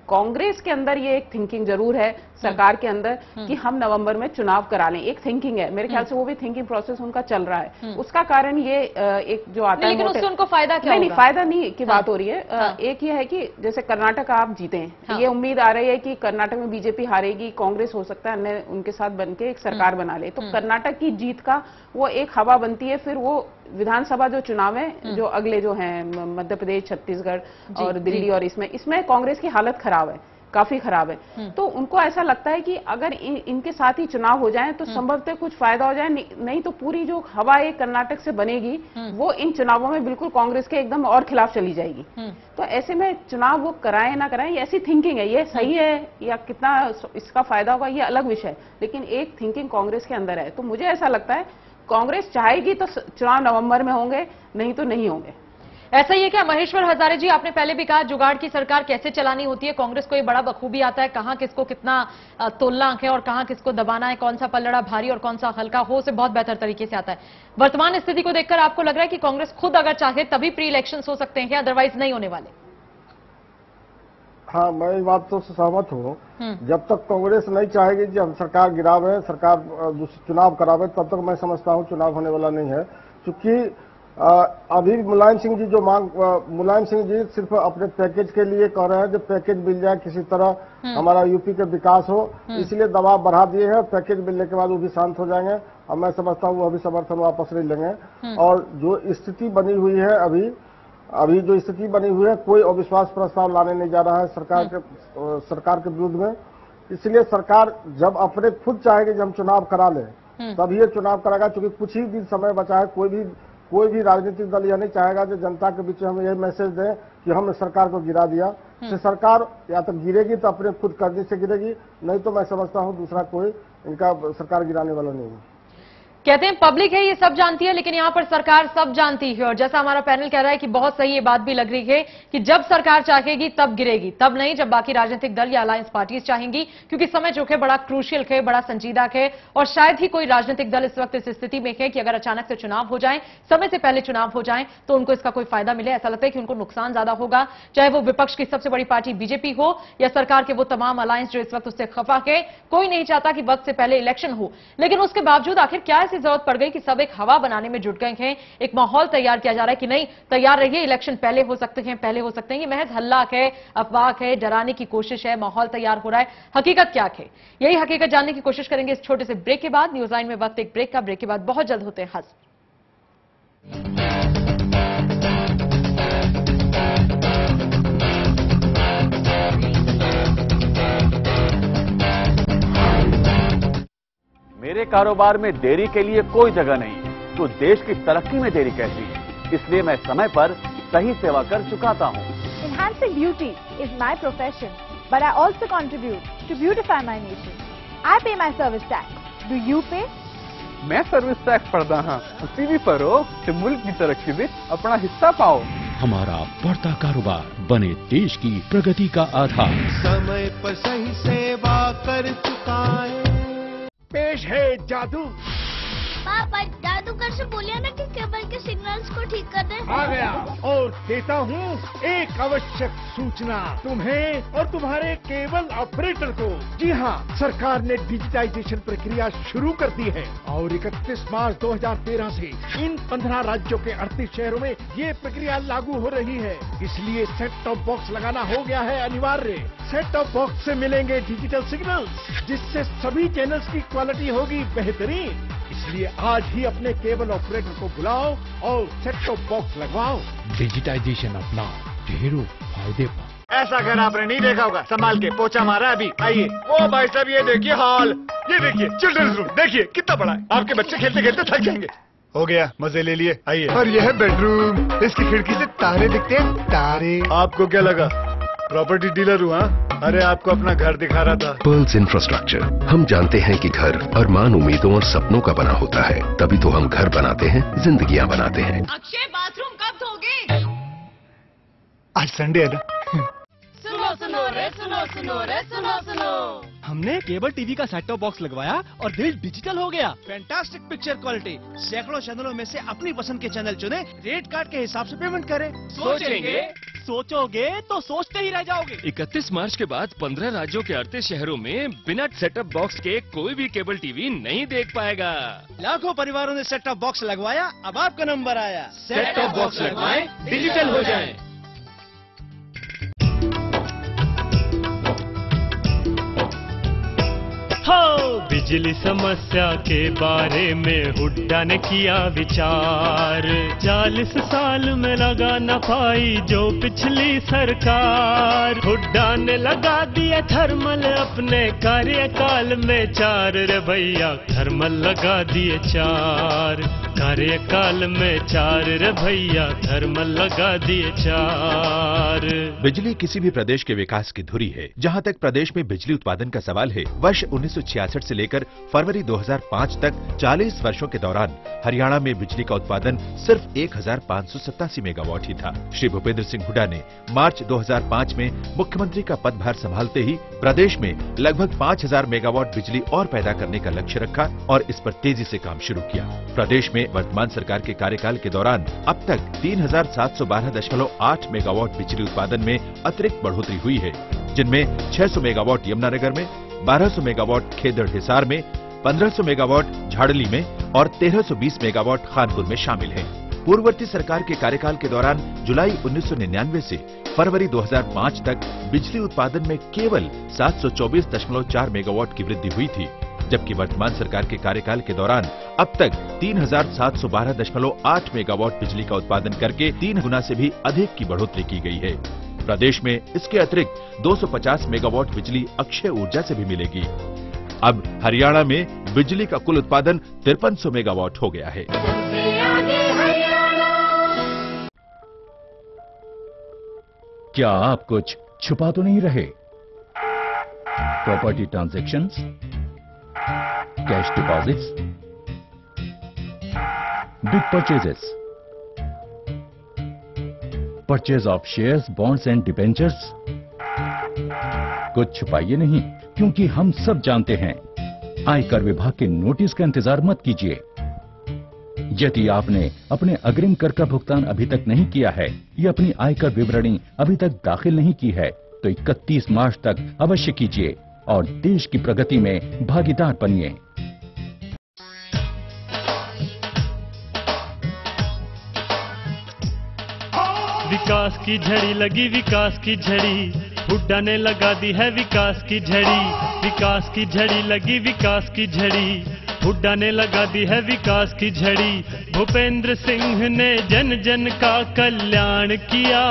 कांग्रेस के अंदर ये एक थिंकिंग जरूर है सरकार के अंदर कि हम नवंबर में चुनाव करा लें, एक थिंकिंग है, मेरे ख्याल से वो भी थिंकिंग प्रोसेस उनका चल रहा है। उसका कारण ये एक जो आता है, लेकिन उससे उनको फायदा क्या होगा? नहीं, फायदा नहीं की बात हो रही है। एक ये है कि जैसे कर्नाटक आप जीते हैं, ये उम्मीद आ रही है कि कर्नाटक में बीजेपी हारेगी, कांग्रेस हो सकता है अन्य उनके साथ बनके एक सरकार बना ले, तो कर्नाटक की जीत का वो एक हवा बनती है। फिर वो विधानसभा जो चुनाव है, जो अगले जो हैं मध्य प्रदेश, छत्तीसगढ़ और दिल्ली, और इसमें कांग्रेस की हालत खराब है, काफी खराब है। तो उनको ऐसा लगता है कि अगर इनके साथ ही चुनाव हो जाए तो संभवतः कुछ फायदा हो जाए, नहीं तो पूरी जो हवा एक कर्नाटक से बनेगी वो इन चुनावों में बिल्कुल कांग्रेस के एकदम और खिलाफ चली जाएगी। तो ऐसे में चुनाव वो कराएं ना कराएं, ऐसी थिंकिंग है। ये सही है या कितना इसका फायदा होगा ये अलग विषय है, लेकिन एक थिंकिंग कांग्रेस के अंदर है। तो मुझे ऐसा लगता है कांग्रेस चाहेगी तो चुनाव नवंबर में होंगे, नहीं तो नहीं होंगे। ऐसा ही है क्या महेश्वर हजारे जी? आपने पहले भी कहा जुगाड़ की सरकार कैसे चलानी होती है, कांग्रेस को ये बड़ा बखूबी आता है कहां किसको कितना तोलना है और कहां किसको दबाना है, कौन सा पल्लड़ा भारी और कौन सा हल्का हो, उसे बहुत बेहतर तरीके से आता है। वर्तमान स्थिति को देखकर आपको लग रहा है कि कांग्रेस खुद अगर चाहे तभी प्री इलेक्शन हो सकते हैं, अदरवाइज नहीं होने वाले? हाँ, मैं इस बात तो सहमत हूँ। जब तक कांग्रेस नहीं चाहेगी कि हम सरकार गिरावे, सरकार चुनाव करावे, तब तक मैं समझता हूँ चुनाव होने वाला नहीं है। क्योंकि अभी मुलायम सिंह जी जो मुलायम सिंह जी सिर्फ अपने पैकेज के लिए कह रहे हैं, जो पैकेज मिल जाए किसी तरह हमारा यूपी का विकास हो, इसलिए दबाव बढ़ा दिए हैं। पैकेज मिलने के बाद वो भी शांत हो जाएंगे और मैं समझता हूँ वो अभी समर्थन वापस ले लेंगे। और जो स्थिति बनी हुई है अभी जो स्थिति बनी हुई है, कोई अविश्वास प्रस्ताव लाने नहीं जा रहा है सरकार के विरुद्ध में। इसलिए सरकार जब अपने खुद चाहेगी जब हम चुनाव करा लें, तब ये चुनाव कराएगा। क्योंकि कुछ ही दिन समय बचा है, कोई भी राजनीतिक दल यह नहीं चाहेगा कि जनता के बीच में हम यही मैसेज दें कि हमने सरकार को गिरा दिया। तो सरकार या तो गिरेगी तो अपने खुद करने से गिरेगी, नहीं तो मैं समझता हूं दूसरा कोई इनका सरकार गिराने वाला नहीं है। कहते हैं पब्लिक है ये सब जानती है, लेकिन यहां पर सरकार सब जानती है। और जैसा हमारा पैनल कह रहा है कि बहुत सही ये बात भी लग रही है कि जब सरकार चाहेगी तब गिरेगी, तब नहीं जब बाकी राजनीतिक दल या अलायंस पार्टीज चाहेंगी। क्योंकि समय जो है बड़ा क्रूशियल है, बड़ा संजीदा है और शायद ही कोई राजनीतिक दल इस वक्त इस स्थिति में है कि अगर अचानक से चुनाव हो जाए, समय से पहले चुनाव हो जाए तो उनको इसका कोई फायदा मिले। ऐसा लगता है कि उनको नुकसान ज्यादा होगा, चाहे वो विपक्ष की सबसे बड़ी पार्टी बीजेपी हो या सरकार के वो तमाम अलायंस जो इस वक्त उससे खफा है। कोई नहीं चाहता कि वक्त से पहले इलेक्शन हो, लेकिन उसके बावजूद आखिर क्या ऐसी जरूरत पड़ गई कि सब एक हवा बनाने में जुट गए हैं, एक माहौल तैयार किया जा रहा है कि नहीं तैयार रहिए, इलेक्शन पहले हो सकते हैं। ये महज हल्ला है, अफवाह है, डराने की कोशिश है, माहौल तैयार हो रहा है। हकीकत क्या है, यही हकीकत जानने की कोशिश करेंगे इस छोटे से ब्रेक के बाद। न्यूज लाइन में वक्त एक ब्रेक का, ब्रेक के बाद बहुत जल्द होते हैं हाजिर। मेरे कारोबार में देरी के लिए कोई जगह नहीं, तो देश की तरक्की में देरी कैसी है, इसलिए मैं समय पर सही सेवा कर चुकाता हूँ। Enhancing beauty is my profession, but I also contribute to beautify my nation. I pay my service tax. Do you pay? मैं सर्विस टैक्स भरदा हां, ਤੁਸੀਂ भी भरो ਤੇ मुल्क की तरक्की में अपना हिस्सा पाओ। हमारा बढ़ता कारोबार बने देश की प्रगति का आधार। समय पर सही सेवा कर चुकाए। पेश है जादू, पापा जादूगर से बोलिए ना कि केबल के सिग्नल्स को ठीक कर दे। आ गया और देता हूँ एक आवश्यक सूचना तुम्हें और तुम्हारे केबल ऑपरेटर को। जी हाँ, सरकार ने डिजिटाइजेशन प्रक्रिया शुरू कर दी है और 31 मार्च 2013 से इन 15 राज्यों के 38 शहरों में ये प्रक्रिया लागू हो रही है। इसलिए सेट टॉप बॉक्स लगाना हो गया है अनिवार्य। सेट टॉप बॉक्स से मिलेंगे डिजिटल सिग्नल्स, जिससे सभी चैनल्स की क्वालिटी होगी बेहतरीन। इसलिए आज ही अपने केबल ऑपरेटर को बुलाओ और सेट टॉप बॉक्स लगवाओ। डिजिटाइजेशन अपनाओ, ढेरों फायदे पाओ। ऐसा घर आपने नहीं देखा होगा, संभाल के पोछा मारा अभी। आइए। ओ भाई साहब ये देखिए हॉल, ये देखिए चिल्ड्रंस रूम, देखिए कितना बड़ा है। आपके बच्चे खेलते खेलते थक जाएंगे। हो गया, मजे ले लिए। आइए। और यह है बेडरूम, इसकी खिड़की से तारे दिखते हैं। तारे। आपको क्या लगा प्रॉपर्टी डीलर हुआ? अरे आपको अपना घर दिखा रहा था। Pearls infrastructure. हम जानते हैं कि घर अरमान, उम्मीदों और सपनों का बना होता है, तभी तो हम घर बनाते हैं, जिंदगियां बनाते हैं। अक्षय बाथरूम कब धोगे? आज संडे है ना। सुनो सुनो रे सुनो सुनो रे सुनो सुनो। हमने केबल टीवी का सेट टॉप बॉक्स लगवाया और दिल डिजिटल हो गया। Fantastic picture quality. सैकड़ों चैनलों में से अपनी पसंद के चैनल चुने, रेट कार्ड के हिसाब से पेमेंट करें। सोचोगे तो सोचते ही रह जाओगे। 31 मार्च के बाद 15 राज्यों के 38 शहरों में बिना सेटअप बॉक्स के कोई भी केबल टीवी नहीं देख पाएगा। लाखों परिवारों ने सेट टॉप बॉक्स लगवाया, अब आपका नंबर आया। सेट टॉप बॉक्स लगवाएं, डिजिटल हो जाएं। बिजली समस्या के बारे में हुड्डा ने किया विचार। 40 साल में लगा न पाई जो पिछली सरकार। हुड्डा ने लगा दिया थर्मल अपने कार्यकाल में 4 रे भैया, थर्मल लगा दिए 4 कार्यकाल में 4 रे भैया, थर्मल लगा दिए 4। बिजली किसी भी प्रदेश के विकास की धुरी है। जहां तक प्रदेश में बिजली उत्पादन का सवाल है, वर्ष 1966 से लेकर फरवरी 2005 तक 40 वर्षों के दौरान हरियाणा में बिजली का उत्पादन सिर्फ 1587 मेगावाट ही था। श्री भूपेंद्र सिंह हुड्डा ने मार्च 2005 में मुख्यमंत्री का पदभार संभालते ही प्रदेश में लगभग 5000 मेगावाट बिजली और पैदा करने का लक्ष्य रखा और इस पर तेजी से काम शुरू किया। प्रदेश में वर्तमान सरकार के कार्यकाल के दौरान अब तक 3712.8 मेगावाट बिजली उत्पादन में अतिरिक्त बढ़ोतरी हुई है, जिनमें 600 मेगावाट यमुनानगर में, 1200 मेगावाट खेदड़ हिसार में, 1500 मेगावाट झाड़ली में और 1320 मेगावाट खानपुर में शामिल हैं। पूर्ववर्ती सरकार के कार्यकाल के दौरान जुलाई 1999 से फरवरी 2005 तक बिजली उत्पादन में केवल 724.4 मेगावाट की वृद्धि हुई थी, जबकि वर्तमान सरकार के कार्यकाल के दौरान अब तक 3712.8 मेगावाट बिजली का उत्पादन करके 3 गुना से भी अधिक की बढ़ोतरी की गई है। प्रदेश में इसके अतिरिक्त 250 मेगावाट बिजली अक्षय ऊर्जा से भी मिलेगी। अब हरियाणा में बिजली का कुल उत्पादन 5300 मेगावाट हो गया है। क्या आप कुछ छुपा तो नहीं रहे? Property transactions, cash deposits, big purchases, purchase of shares, bonds and debentures. कुछ छुपाइए नहीं, क्योंकि हम सब जानते हैं। आयकर विभाग के नोटिस का इंतजार मत कीजिए। यदि आपने अपने अग्रिम कर का भुगतान अभी तक नहीं किया है या अपनी आयकर विवरणी अभी तक दाखिल नहीं की है, तो 31 मार्च तक अवश्य कीजिए और देश की प्रगति में भागीदार बनिए। विकास की झड़ी लगी, विकास की झड़ी, हुड्डा ने लगा दी है विकास की झड़ी। विकास की झड़ी लगी, विकास की झड़ी, हुड्डा ने लगा दी है विकास की झड़ी। भूपेंद्र सिंह ने जन जन का कल्याण किया,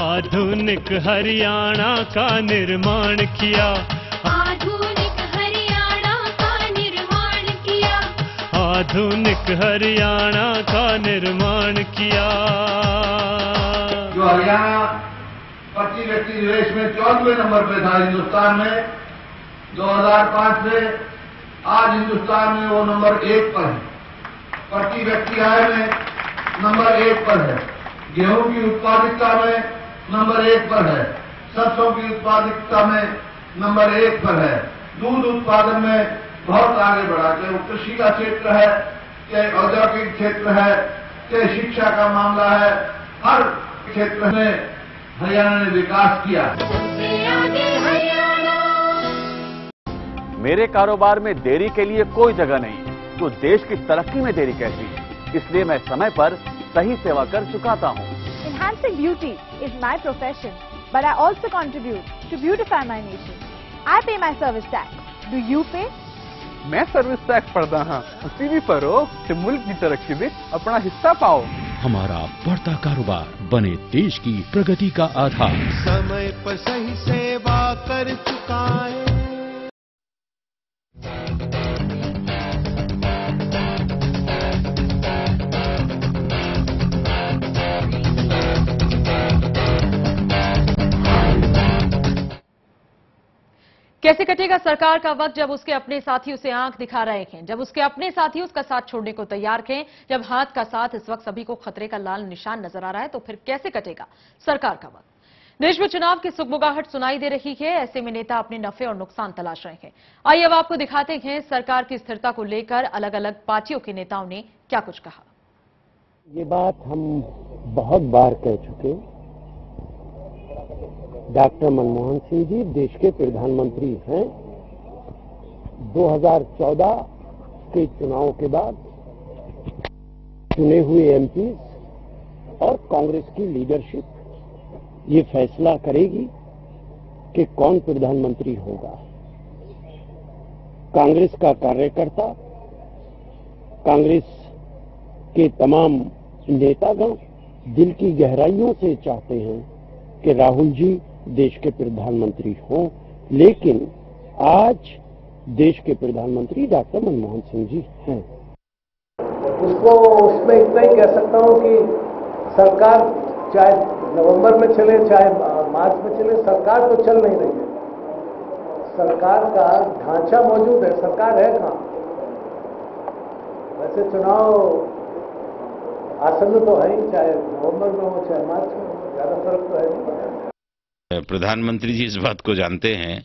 आधुनिक हरियाणा का निर्माण किया। आधुनिक हरियाणा का निर्माण किया। आधुनिक हरियाणा का निर्माण किया। जो हरियाणा 25 व्यक्ति रेस में 14वें नंबर पे था हिंदुस्तान में 2005 से, आज हिंदुस्तान में वो नंबर 1 पर है। प्रति व्यक्ति आय में नंबर 1 पर है। गेहूं की उत्पादकता में नंबर 1 पर है। सरसों की उत्पादकता में नंबर 1 पर है। दूध उत्पादन में बहुत आगे बढ़ा, चाहे वो कृषि का क्षेत्र है, चाहे औद्योगिक क्षेत्र है, चाहे शिक्षा का मामला है, हर क्षेत्र में हरियाणा ने विकास किया। मेरे कारोबार में देरी के लिए कोई जगह नहीं, तो देश की तरक्की में देरी कैसी? इसलिए मैं समय पर सही सेवा कर चुकाता हूँ। Enhancing beauty is my profession, but I also contribute to beautify my nation. I pay my service tax. Do you pay? मैं सर्विस टैक्स भरदा हां, तुसी भी भरो ते मुल्क की तरक्की में अपना हिस्सा पाओ। हमारा बढ़ता कारोबार बने देश की प्रगति का आधार। समय पर सही सेवा कर चुकाए। कैसे कटेगा सरकार का वक्त जब उसके अपने साथी उसे आंख दिखा रहे हैं, जब उसके अपने साथी उसका साथ छोड़ने को तैयार हैं, जब हाथ का साथ इस वक्त सभी को खतरे का लाल निशान नजर आ रहा है, तो फिर कैसे कटेगा सरकार का वक्त? देश में चुनाव की सुगबुगाहट सुनाई दे रही है। ऐसे में नेता अपने नफे और नुकसान तलाश रहे हैं। आइए अब आपको दिखाते हैं सरकार की स्थिरता को लेकर अलग अलग पार्टियों के नेताओं ने क्या कुछ कहा। ये बात हम बहुत बार कह चुके। डॉक्टर मनमोहन सिंह जी देश के प्रधानमंत्री हैं। 2014 के चुनाव के बाद चुने हुए एमपी और कांग्रेस की लीडरशिप ये फैसला करेगी कि कौन प्रधानमंत्री होगा। कांग्रेस का कार्यकर्ता, कांग्रेस के तमाम नेतागण दिल की गहराइयों से चाहते हैं कि राहुल जी देश के प्रधानमंत्री हों, लेकिन आज देश के प्रधानमंत्री डॉक्टर मनमोहन सिंह जी हैं। उसको उसमें इतना ही कह सकता हूं कि सरकार चाहे नवंबर में चले चाहे मार्च में चले, सरकार तो चल नहीं रही है। सरकार का ढांचा मौजूद है, सरकार है कहां? वैसे चुनाव आसन्न तो है ही, चाहे नवंबर में हो चाहे मार्च में हो, ज्यादा फर्क तो है नहीं। प्रधानमंत्री जी इस बात को जानते हैं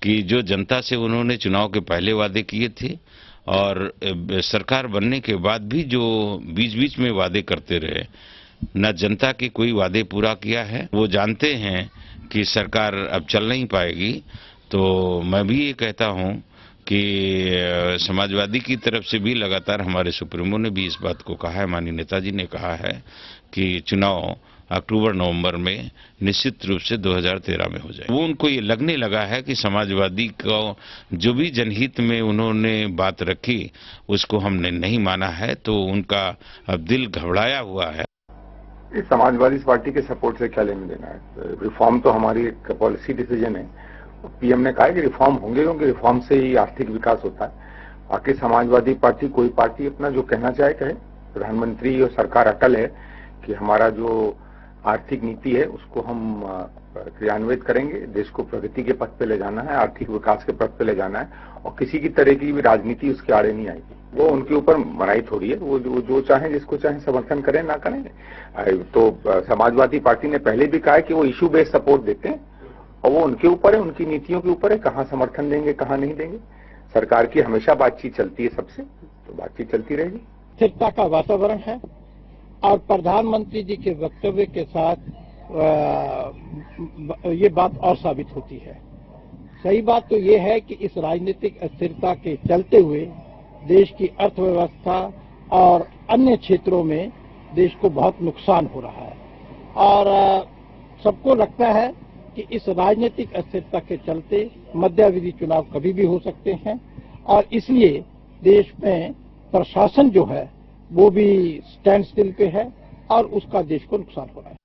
कि जो जनता से उन्होंने चुनाव के पहले वादे किए थे और सरकार बनने के बाद भी जो बीच बीच में वादे करते रहे, न जनता के कोई वादे पूरा किया है। वो जानते हैं कि सरकार अब चल नहीं पाएगी। तो मैं भी ये कहता हूं कि समाजवादी की तरफ से भी लगातार हमारे सुप्रीमो ने भी इस बात को कहा है, माननीय नेताजी ने कहा है कि चुनाव अक्टूबर नवंबर में निश्चित रूप से 2013 में हो जाए। वो उनको ये लगने लगा है कि समाजवादी को जो भी जनहित में उन्होंने बात रखी उसको हमने नहीं माना है, तो उनका अब दिल घबराया हुआ है। इस समाजवादी पार्टी के सपोर्ट से क्या लेने देना है? रिफॉर्म तो हमारी एक पॉलिसी डिसीजन है। पीएम ने कहा है कि रिफॉर्म होंगे, क्योंकि रिफॉर्म से ही आर्थिक विकास होता है। बाकी समाजवादी पार्टी कोई पार्टी अपना जो कहना चाहे कहे। प्रधानमंत्री और सरकार अटल है कि हमारा जो आर्थिक नीति है उसको हम क्रियान्वित करेंगे, देश को प्रगति के पथ पे ले जाना है, आर्थिक विकास के पथ पे ले जाना है, और किसी की तरह की भी राजनीति उसके आड़े नहीं आएगी। वो उनके ऊपर मनाही थोड़ी है, वो जो चाहे जिसको चाहे समर्थन करें ना करें। तो समाजवादी पार्टी ने पहले भी कहा है कि वो इशू बेस्ड सपोर्ट देते हैं, और वो उनके ऊपर है, उनकी नीतियों के ऊपर है, कहाँ समर्थन देंगे कहाँ नहीं देंगे। सरकार की हमेशा बातचीत चलती है सबसे, तो बातचीत चलती रहेगी। स्थिरता का वातावरण है और प्रधानमंत्री जी के वक्तव्य के साथ ये बात और साबित होती है। सही बात तो ये है कि इस राजनीतिक अस्थिरता के चलते हुए देश की अर्थव्यवस्था और अन्य क्षेत्रों में देश को बहुत नुकसान हो रहा है, और सबको लगता है कि इस राजनीतिक अस्थिरता के चलते मध्यावधि चुनाव कभी भी हो सकते हैं, और इसलिए देश में प्रशासन जो है वो भी स्टैंड स्टिल पे है और उसका देश को नुकसान हो रहा है।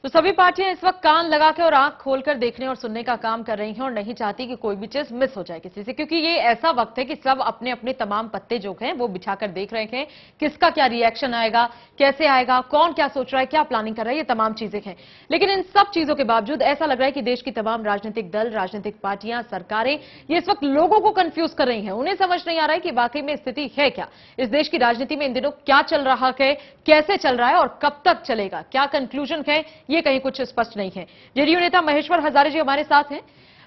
तो सभी पार्टियां इस वक्त कान लगा के और आंख खोलकर देखने और सुनने का काम कर रही हैं और नहीं चाहती कि कोई भी चीज मिस हो जाए किसी से, क्योंकि ये ऐसा वक्त है कि सब अपने अपने तमाम पत्ते जो हैं वो बिछाकर देख रहे हैं किसका क्या रिएक्शन आएगा, कैसे आएगा, कौन क्या सोच रहा है, क्या प्लानिंग कर रहा है, ये तमाम चीजें हैं। लेकिन इन सब चीजों के बावजूद ऐसा लग रहा है कि देश की तमाम राजनीतिक दल, राजनीतिक पार्टियां, सरकारें ये इस वक्त लोगों को कंफ्यूज कर रही हैं। उन्हें समझ नहीं आ रहा है कि वाकई में स्थिति है क्या, इस देश की राजनीति में इन दिनों क्या चल रहा है, कैसे चल रहा है और कब तक चलेगा, क्या कंक्लूजन है, ये कहीं कुछ स्पष्ट नहीं है। जेडीयू नेता महेश्वर हजारे जी हमारे साथ हैं।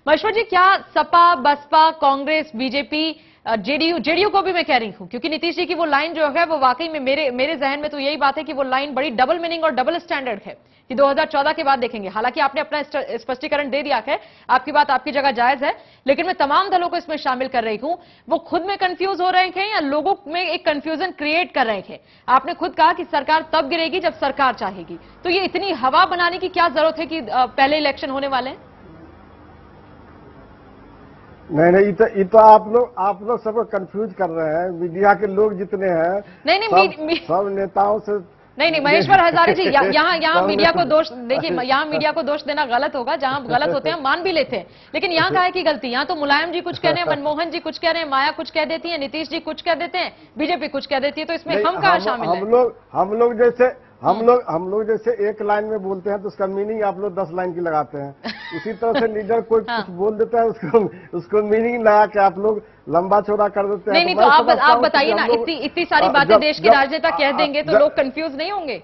महेश्वर जी, क्या सपा, बसपा, कांग्रेस, बीजेपी, जेडीयू को भी मैं कह रही हूं, क्योंकि नीतीश जी की वो लाइन जो है वो वाकई में मेरे जहन में तो यही बात है कि वो लाइन बड़ी डबल मीनिंग और डबल स्टैंडर्ड है कि 2014 के बाद देखेंगे। हालांकि आपने अपना स्पष्टीकरण दे दिया है, आपकी बात आपकी जगह जायज है, लेकिन मैं तमाम दलों को इसमें शामिल कर रही हूं। वो खुद में कंफ्यूज हो रहे थे या लोगों में एक कंफ्यूजन क्रिएट कर रहे थे? आपने खुद कहा कि सरकार तब गिरेगी जब सरकार चाहेगी, तो ये इतनी हवा बनाने की क्या जरूरत है कि पहले इलेक्शन होने वाले हैं? नहीं, ये तो आप लोग सबको कंफ्यूज कर रहे हैं। मीडिया के लोग जितने हैं, नहीं, सब नेताओं से नहीं, महेश्वर हजारे जी, यहाँ मीडिया को दोष, देखिए, यहाँ मीडिया को दोष देना गलत होगा। जहां गलत होते हैं मान भी लेते हैं, लेकिन यहाँ कहा है कि गलती, यहाँ तो मुलायम जी कुछ कह रहे हैं, मनमोहन जी कुछ कह रहे हैं, माया कुछ कह देती है, नीतीश जी कुछ कह देते हैं, बीजेपी कुछ कह देती है, तो इसमें हम कहाँ शामिल हैं? हम लोग जैसे एक लाइन में बोलते हैं तो उसका मीनिंग आप लोग 10 लाइन की लगाते हैं। उसी तरह से लीडर कोई कुछ बोल देता है, उसको मीनिंग लगा के आप लोग लंबा चौड़ा कर देते हैं। नहीं, तो आप बताइए ना, इतनी सारी बातें देश के राजनेता कह देंगे तो लोग कंफ्यूज नहीं होंगे?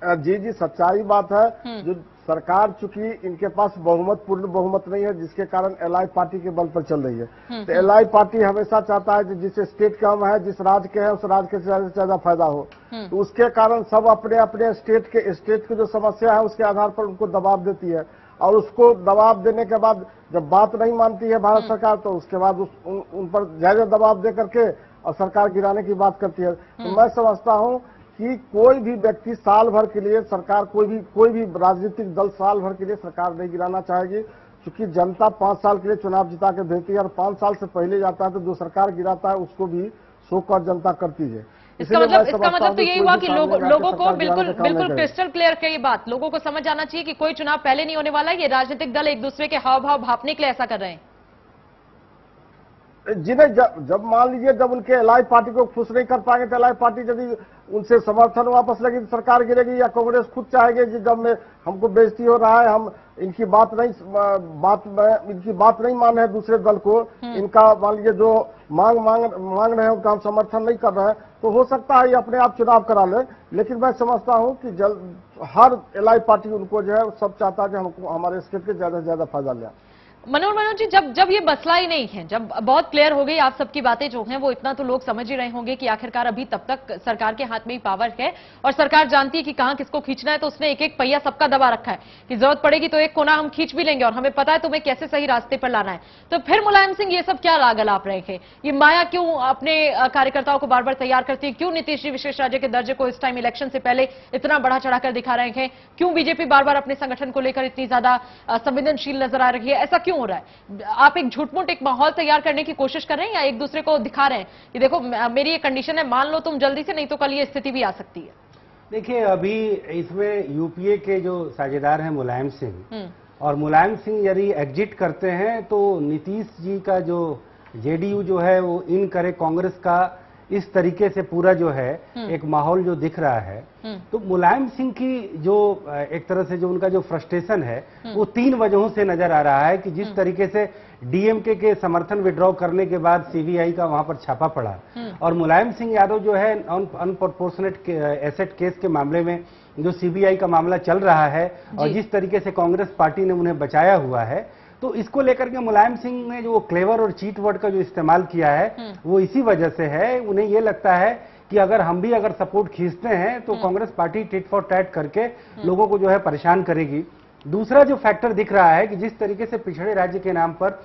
जी, सच्चाई बात है। जो सरकार चूंकि इनके पास पूर्ण बहुमत नहीं है, जिसके कारण एलआई पार्टी के बल पर चल रही है। तो एलआई पार्टी हमेशा चाहता है कि जिस स्टेट का हम है, जिस राज्य के हैं, उस राज्य के ज्यादा फायदा हो। तो उसके कारण सब अपने अपने स्टेट की जो समस्या है उसके आधार पर उनको दबाव देती है, और उसको दबाव देने के बाद जब बात नहीं मानती है भारत सरकार, तो उसके बाद उन पर ज्यादा दबाव दे करके और सरकार गिराने की बात करती है। तो मैं समझता हूँ कि कोई भी व्यक्ति साल भर के लिए सरकार, कोई भी राजनीतिक दल साल भर के लिए सरकार नहीं गिराना चाहेगी, क्योंकि जनता 5 साल के लिए चुनाव जिता के भेजती है, और 5 साल से पहले जाता है तो जो सरकार गिराता है उसको भी शोक जनता करती है। इसका मतलब तो यही हुआ कि लोगों को बिल्कुल क्रिस्टल क्लियर है ये बात, लोगों को समझ आना चाहिए कि कोई चुनाव पहले नहीं होने वाला है, ये राजनीतिक दल एक दूसरे के हाव भाव भापने के लिए ऐसा कर रहे हैं। जिन्हें जब मान लीजिए जब उनके एलआई पार्टी को खुश नहीं कर पाएंगे तो एलआई पार्टी यदि उनसे समर्थन वापस लेगी तो सरकार गिरेगी, या कांग्रेस खुद चाहेगी कि जब मैं हमको बेइज्जती हो रहा है, हम इनकी बात नहीं मान रहे हैं दूसरे दल को, इनका मान लीजिए जो मांग रहे हैं उनका हम समर्थन नहीं कर रहे हैं, तो हो सकता है ये अपने आप चुनाव करा ले। लेकिन मैं समझता हूं कि हर एलआई पार्टी उनको जो है सब चाहता है कि हमको हमारे स्टेट के ज्यादा से ज्यादा फायदा ले। मनोज जी, जब ये मसला ही नहीं है, जब बहुत क्लियर हो गई आप सबकी बातें जो हैं, वो इतना तो लोग समझ ही रहे होंगे कि आखिरकार अभी तब तक सरकार के हाथ में ही पावर है और सरकार जानती है कि कहां किसको खींचना है, तो उसने एक एक पहिया सबका दबा रखा है कि जरूरत पड़ेगी तो एक कोना हम खींच भी लेंगे और हमें पता है तुम्हें कैसे सही रास्ते पर लाना है। तो फिर मुलायम सिंह ये सब क्या राग अलाप रहे थे? ये माया क्यों अपने कार्यकर्ताओं को बार बार तैयार करती है? क्यों नीतीश जी विशेष राज्य के दर्जे को इस टाइम इलेक्शन से पहले इतना बढ़ा चढ़ाकर दिखा रहे हैं? क्यों बीजेपी बार बार अपने संगठन को लेकर इतनी ज्यादा संवेदनशील नजर आ रही है? ऐसा क्यों हो रहा है? आप एक झूठ-मूठ एक माहौल तैयार करने की कोशिश कर रहे हैं या एक दूसरे को दिखा रहे हैं कि देखो मेरी ये कंडीशन है, मान लो तुम जल्दी से, नहीं तो कल ये स्थिति भी आ सकती है? देखिए, अभी इसमें यूपीए के जो साझेदार हैं मुलायम सिंह, और मुलायम सिंह यदि एग्जिट करते हैं तो नीतीश जी का जो जेडीयू जो है वो इन करे कांग्रेस का, इस तरीके से पूरा जो है एक माहौल जो दिख रहा है, तो मुलायम सिंह की जो एक तरह से जो उनका जो फ्रस्ट्रेशन है वो 3 वजहों से नजर आ रहा है कि जिस तरीके से डीएमके के समर्थन विड्रॉ करने के बाद सीबीआई का वहां पर छापा पड़ा, और मुलायम सिंह यादव जो है अनप्रोपोर्शनेट एसेट केस के मामले में जो सीबीआई का मामला चल रहा है, और जिस तरीके से कांग्रेस पार्टी ने उन्हें बचाया हुआ है, तो इसको लेकर के मुलायम सिंह ने जो क्लेवर और चीट वर्ड का जो इस्तेमाल किया है वो इसी वजह से है। उन्हें ये लगता है कि हम भी सपोर्ट खींचते हैं तो Congress party tit for tat करके लोगों को जो है परेशान करेगी। दूसरा जो फैक्टर दिख रहा है कि जिस तरीके से पिछड़े राज्य के नाम पर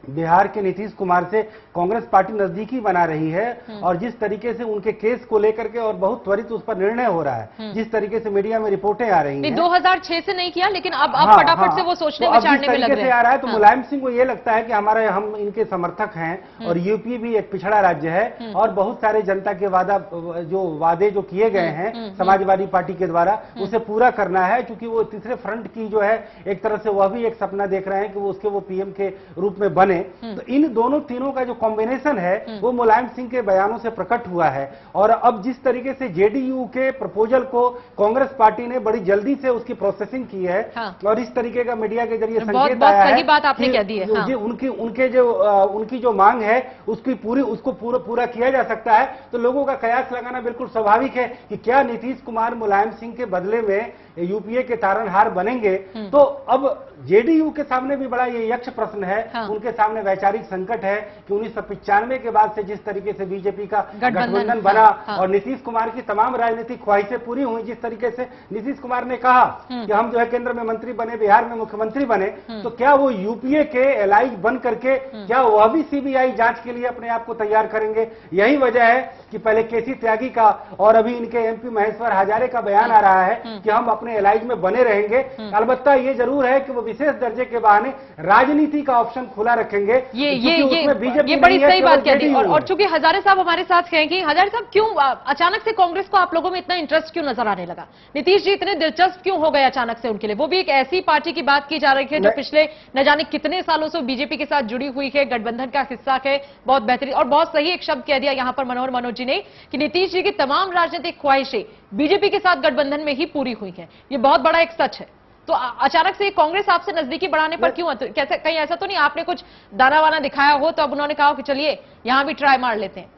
बिहार के नीतीश कुमार से कांग्रेस पार्टी नजदीकी बना रही है, और जिस तरीके से उनके केस को लेकर के और बहुत त्वरित उस पर निर्णय हो रहा है, जिस तरीके से मीडिया में रिपोर्टें आ रही हैं। 2006 से नहीं किया, लेकिन अब फटाफट से वो सोचने विचारने में लग रहे हैं। आ रहा है तो मुलायम सिंह को ये लगता है कि हम इनके समर्थक हैं, और यूपी भी एक पिछड़ा राज्य है, और बहुत सारे जनता के वादे जो किए गए हैं समाजवादी पार्टी के द्वारा उसे पूरा करना है, क्योंकि वो तीसरे फ्रंट की जो है एक तरह से वह भी एक सपना देख रहे हैं कि वो पीएम के रूप में बने। तो इन तीनों का जो कॉम्बिनेशन है वो मुलायम सिंह के बयानों से प्रकट हुआ है। और अब जिस तरीके से जेडीयू के प्रपोजल को कांग्रेस पार्टी ने बड़ी जल्दी से उसकी प्रोसेसिंग की है, और इस तरीके का मीडिया के जरिए संकेत आया है, बात आपने कह दी है, उनकी जो मांग है उसको पूरा किया जा सकता है। तो लोगों का कयास लगाना बिल्कुल स्वाभाविक है कि क्या नीतीश कुमार मुलायम सिंह के बदले में यूपीए के तारणहार बनेंगे। तो अब जेडीयू के सामने भी बड़ा ये यक्ष प्रश्न है। उनके सामने वैचारिक संकट है कि 1995 के बाद से जिस तरीके से बीजेपी का गठबंधन बना और नीतीश कुमार की तमाम राजनीतिक ख्वाहिशें पूरी हुई, जिस तरीके से नीतीश कुमार ने कहा कि हम जो है केंद्र में मंत्री बने, बिहार में मुख्यमंत्री बने, तो क्या वो यूपीए के एलआई बन करके क्या वह भी सीबीआई जांच के लिए अपने आप को तैयार करेंगे? यही वजह है कि पहले केसी त्यागी का और अभी इनके एमपी महेश्वर हजारे का बयान आ रहा है कि हम अपने एलाइज में बने रहेंगे। अलबत्ता ये जरूर है कि वो विशेष दर्जे के बहाने राजनीति का ऑप्शन खुला रखेंगे। ये बड़ी सही बात कह दी। और चूंकि हजारे साहब हमारे साथ कहेंगे, हजारे साहब क्यों अचानक से कांग्रेस को आप लोगों में इतना इंटरेस्ट क्यों नजर आने लगा? नीतीश जी इतने दिलचस्प क्यों हो गए अचानक से उनके लिए? वो भी एक ऐसी पार्टी की बात की जा रही है जो पिछले न जाने कितने सालों से बीजेपी के साथ जुड़ी हुई है, गठबंधन का हिस्सा है। बहुत बेहतरीन और बहुत सही एक शब्द कह दिया यहां पर मनोहर मनोज जी ने कि नीतीश जी की तमाम राजनीतिक ख्वाहिशें बीजेपी के साथ गठबंधन में ही पूरी हुई हैं। ये बहुत बड़ा एक सच है। तो अचानक से कांग्रेस आपसे नजदीकी बढ़ाने पर क्यों? कैसे कहीं ऐसा तो नहीं आपने कुछ दाना वाना दिखाया हो तो अब उन्होंने कहा कि चलिए यहां भी ट्राई मार लेते हैं?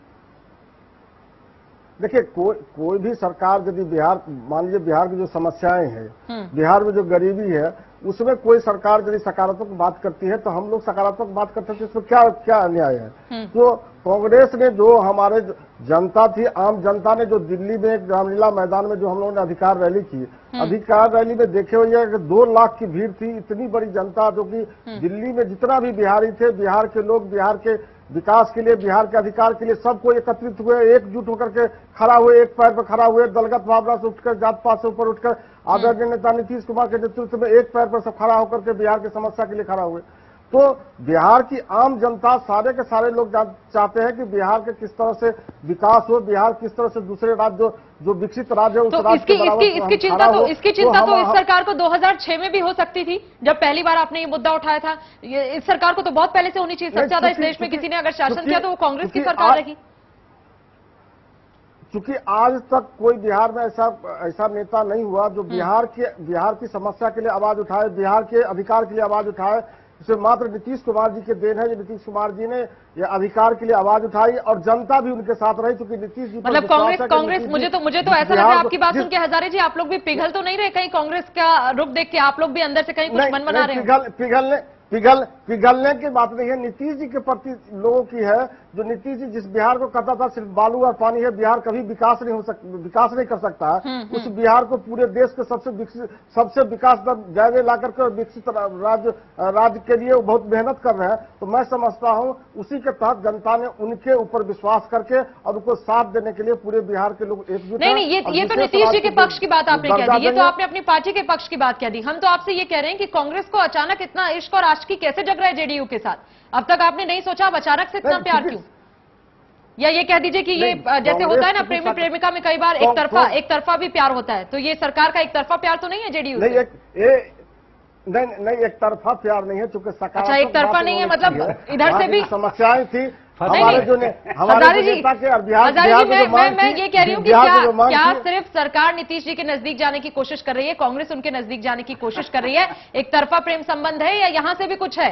देखिए, कोई भी सरकार यदि बिहार, मान लीजिए बिहार की जो समस्याएं हैं, बिहार में जो गरीबी है, उसमें कोई सरकार यदि सकारात्मक बात करती है तो हम लोग सकारात्मक बात करते हैं। इसमें क्या अन्याय है? तो कांग्रेस ने जो हमारे जनता थी, आम जनता ने जो दिल्ली में एक रामलीला मैदान में जो हम लोगों ने अधिकार रैली की, अधिकार रैली में देखे हुए कि 2 लाख की भीड़ थी। इतनी बड़ी जनता जो कि दिल्ली में जितना भी बिहारी थे, बिहार के लोग बिहार के विकास के लिए, बिहार के अधिकार के लिए सबको एकत्रित हुए, एकजुट होकर के खड़ा हुए, एक पैर पर खड़ा हुए, दलगत भावना से उठकर, जात पात से ऊपर उठकर आदरणीय नेता नीतीश कुमार के नेतृत्व में एक पैर पर सब खड़ा होकर के बिहार की समस्या के लिए खड़ा हुए। तो बिहार की आम जनता, सारे के सारे लोग चाहते हैं कि बिहार के किस तरह से विकास हो, बिहार किस तरह से दूसरे राज्य जो विकसित राज्य है उस राज्य के बराबर इसकी चिंता तो इस सरकार को 2006 में भी हो सकती थी जब पहली बार आपने ये मुद्दा उठाया था। इस सरकार को तो बहुत पहले से होनी चाहिए। सबसे ज्यादा इस देश में किसी ने अगर शासन किया तो वो कांग्रेस की सरकार रही। क्योंकि आज तक कोई बिहार में ऐसा नेता नहीं हुआ जो बिहार की समस्या के लिए आवाज उठाए, बिहार के अधिकार के लिए आवाज उठाए। इसे मात्र नीतीश कुमार जी के देन है। जो नीतीश कुमार जी ने ये अधिकार के लिए आवाज उठाई और जनता भी उनके साथ रही, क्योंकि नीतीश जी मतलब कांग्रेस मुझे तो ऐसा लग रहा है आपकी बात सुन के हजारे जी, आप लोग भी पिघल तो नहीं रहे कहीं? कांग्रेस का रुख देख के आप लोग भी अंदर से कहीं कुछ मन बना रहे हो? पिघलने की बात नहीं है, नीतीश जी के प्रति लोगों की है। जो नीतीश जी जिस बिहार को कहता था सिर्फ बालू और पानी है, बिहार कभी विकास नहीं कर सकता है। उस बिहार को पूरे देश के सबसे विकास दर जायजे ला करके विकसित राज्य के लिए वो बहुत मेहनत कर रहे हैं। तो मैं समझता हूँ उसी के तहत जनता ने उनके ऊपर विश्वास करके और उनको साथ देने के लिए पूरे बिहार के लोग एकजुट हैं। नहीं, ये तो नीतीश जी के पक्ष की बात आपने कह दी, ये तो आपने अपनी पार्टी के पक्ष की बात कह दी। हम तो आपसे ये कह रहे हैं कि कांग्रेस को अचानक इतना इश्क और आशिकी कैसे जग रहा है जेडीयू के साथ? अब तक आपने नहीं सोचा, अब अचानक से इतना प्यार क्यों? या ये कह दीजिए कि ये जैसे होता है ना प्रेमी प्रेमिका में कई बार एक तरफा भी प्यार होता है, तो ये सरकार का एक तरफा प्यार तो नहीं है जेडीयू से? नहीं, एक तरफा प्यार नहीं है, चूंकि अच्छा एक तरफा नहीं है, मतलब इधर से भी समस्याएं थी हमारे जो हजारे जी, मैं ये कह रही हूँ कि क्या सिर्फ सरकार नीतीश जी के नजदीक जाने की कोशिश कर रही है, कांग्रेस उनके नजदीक जाने की कोशिश कर रही है? एक तरफा प्रेम संबंध है या यहाँ से भी कुछ है?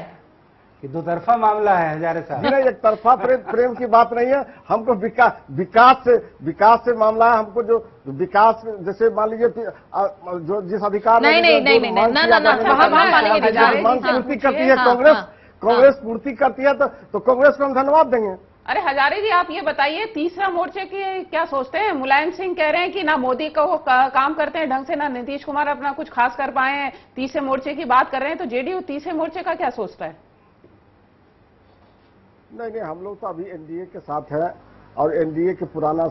कि 2 तरफा मामला है हजारे साहब? नहीं, एक तरफा प्रेम की बात नहीं है। हमको विकास से मामला है। हमको जो विकास, जैसे मान लीजिए जो जिस अधिकार पूर्ति करती है कांग्रेस पूर्ति करती है तो कांग्रेस को हम धन्यवाद देंगे। अरे हजारे जी, आप ये बताइए तीसरा मोर्चे की क्या सोचते हैं? मुलायम सिंह कह रहे हैं कि ना मोदी को काम करते हैं ढंग से, ना नीतीश कुमार अपना कुछ खास कर पाए हैं। तीसरे मोर्चे की बात कर रहे हैं, तो जेडीयू तीसरे मोर्चे का क्या सोचता है? नहीं, हम लोग तो अभी एनडीए के साथ है और एनडीए के पुराना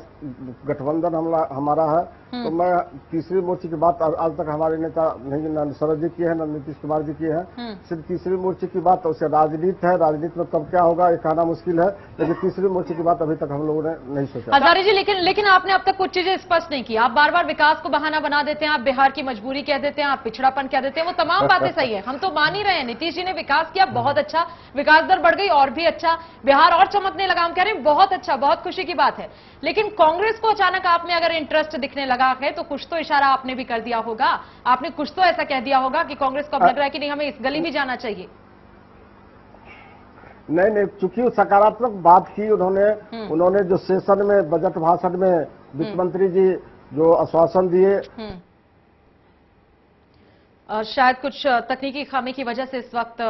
गठबंधन हमारा है। तो मैं तीसरी मोर्चे की बात आज तक हमारे नेता नहीं, न शरद जी की है, न नीतीश कुमार जी की है। सिर्फ तीसरी मोर्चे की बात उसे राजनीति है, राजनीति में कब क्या होगा ये कहना मुश्किल है, लेकिन तीसरी मोर्चे की बात अभी तक हम लोगों ने नहीं सोचा। हजारे जी, लेकिन आपने अब तक कुछ चीजें स्पष्ट नहीं की। आप बार बार विकास को बहाना बना देते हैं, आप बिहार की मजबूरी कह देते हैं, आप पिछड़ापन कह देते हैं। वो तमाम बातें सही है, हम तो मान ही रहे हैं। नीतीश जी ने विकास किया, बहुत अच्छा, विकास दर बढ़ गई और भी अच्छा, बिहार और चमकने लगा। हम कह रहे हैं बहुत अच्छा, बहुत खुशी की बात है। लेकिन कांग्रेस को अचानक आप में अगर इंटरेस्ट दिखने लगा है तो कुछ तो इशारा आपने भी कर दिया होगा, आपने कुछ तो ऐसा कह दिया होगा कि कांग्रेस को अब लग रहा है कि नहीं, हमें इस गली भी जाना चाहिए। नहीं, चूंकि सकारात्मक बात की उन्होंने जो सेशन में बजट भाषण में वित्त मंत्री जी जो आश्वासन दिए शायद कुछ तकनीकी खामी की वजह से इस वक्त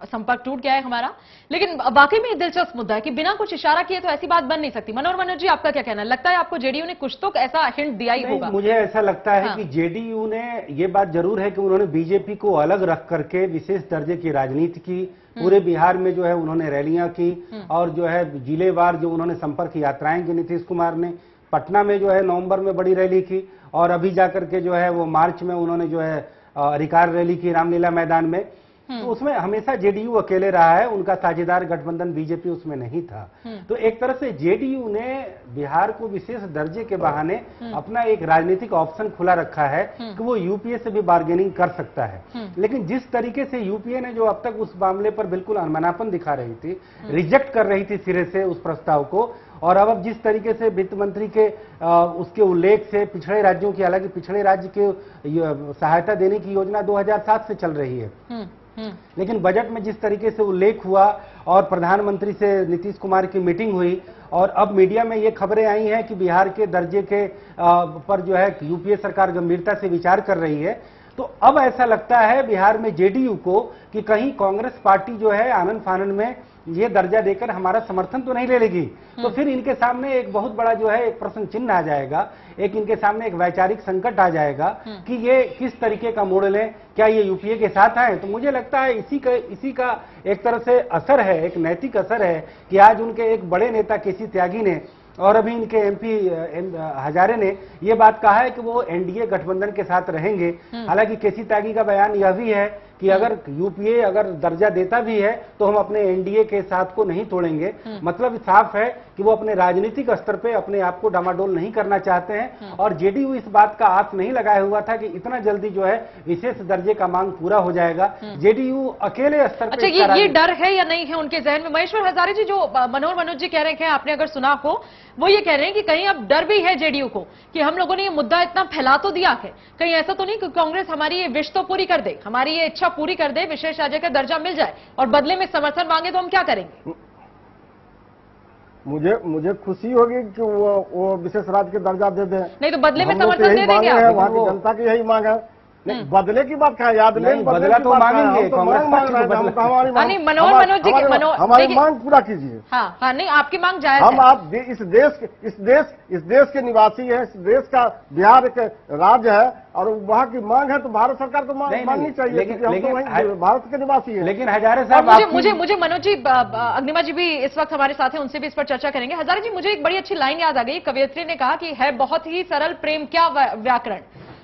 संपर्क टूट गया है हमारा, लेकिन वाकई में दिलचस्प मुद्दा है कि बिना कुछ इशारा किए तो ऐसी बात बन नहीं सकती। मनोज जी, आपका क्या कहना है? लगता है आपको जेडीयू ने कुछ तो ऐसा हिंट दिया ही होगा? मुझे ऐसा लगता है कि जेडीयू ने, ये बात जरूर है कि उन्होंने बीजेपी को अलग रख करके विशेष दर्जे की राजनीति की, पूरे बिहार में जो है उन्होंने रैलियां की और जो है जिलेवार जो उन्होंने संपर्क यात्राएं की। नीतीश कुमार ने पटना में जो है नवंबर में बड़ी रैली की और अभी जाकर के जो है वो मार्च में उन्होंने जो है अधिकार रैली की रामलीला मैदान में। तो उसमें हमेशा जेडीयू अकेले रहा है, उनका साझेदार गठबंधन बीजेपी उसमें नहीं था। तो एक तरह से जेडीयू ने बिहार को विशेष दर्जे के बहाने अपना एक राजनीतिक ऑप्शन खुला रखा है कि वो यूपीए से भी बार्गेनिंग कर सकता है। लेकिन जिस तरीके से यूपीए ने जो अब तक उस मामले पर बिल्कुल अनमनापन दिखा रही थी, रिजेक्ट कर रही थी सिरे से उस प्रस्ताव को, और अब जिस तरीके से वित्त मंत्री के उसके उल्लेख से पिछड़े राज्यों की, हालांकि पिछड़े राज्य के सहायता देने की योजना 2007 से चल रही है, लेकिन बजट में जिस तरीके से उल्लेख हुआ और प्रधानमंत्री से नीतीश कुमार की मीटिंग हुई और अब मीडिया में ये खबरें आई हैं कि बिहार के दर्जे के पर जो है यूपीए सरकार गंभीरता से विचार कर रही है, तो अब ऐसा लगता है बिहार में जेडीयू को कि कहीं कांग्रेस पार्टी जो है आनन फानन में ये दर्जा देकर हमारा समर्थन तो नहीं ले लेगी। तो फिर इनके सामने एक बहुत बड़ा जो है एक प्रश्न चिन्ह आ जाएगा, एक इनके सामने एक वैचारिक संकट आ जाएगा कि ये किस तरीके का मोड़ लें, क्या ये यूपीए के साथ आए। तो मुझे लगता है इसी का एक तरह से असर है, एक नैतिक असर है कि आज उनके एक बड़े नेता केसी त्यागी ने और अभी इनके एमपी हजारे ने ये बात कहा है कि वो एनडीए गठबंधन के साथ रहेंगे। हालांकि केसी त्यागी का बयान यह भी है कि अगर यूपीए अगर दर्जा देता भी है तो हम अपने एनडीए के साथ को नहीं तोड़ेंगे। मतलब साफ है कि वो अपने राजनीतिक स्तर पे अपने आप को डामाडोल नहीं करना चाहते हैं और जेडीयू इस बात का आस नहीं लगाया हुआ था कि इतना जल्दी जो है विशेष दर्जे का मांग पूरा हो जाएगा। जेडीयू अकेले स्तर पर अच्छा, ये डर है या नहीं है उनके जहन में? महेश्वर हजारे जी, जो मनोज जी कह रहे हैं, आपने अगर सुना हो, वो ये कह रहे हैं कि कहीं अब डर भी है जेडीयू को कि हम लोगों ने ये मुद्दा इतना फैला तो दिया है, कहीं ऐसा तो नहीं कि कांग्रेस हमारी ये विश तो पूरी कर दे, हमारी ये इच्छा पूरी कर दे, विशेष राज्य का दर्जा मिल जाए और बदले में समर्थन मांगे तो हम क्या करेंगे? मुझे खुशी होगी कि वो विशेष राज्य के दर्जा दे दें। नहीं तो बदले में समर्थन दे देंगे? वहां की जनता की यही मांग है। नहीं, बदले की बात क्या याद नहीं, बदला तो मांगेंगे, कांग्रेस हमारी मांग पूरा कीजिए। हाँ, नहीं, आपकी मांग जायज हम आप इस देश के निवासी हैं, इस देश का बिहार एक राज्य है और वहाँ की मांग है तो भारत सरकार तो माननी चाहिए, लेकिन हम तो भारत के निवासी है। लेकिन हजारे साहब, मुझे मनोज जी, अग्निमा जी भी इस वक्त हमारे साथ हैं, उनसे भी इस पर चर्चा करेंगे। हजारे जी, मुझे एक बड़ी अच्छी लाइन याद आ गई, कवयित्री ने कहा कि है बहुत ही सरल प्रेम क्या व्याकरण,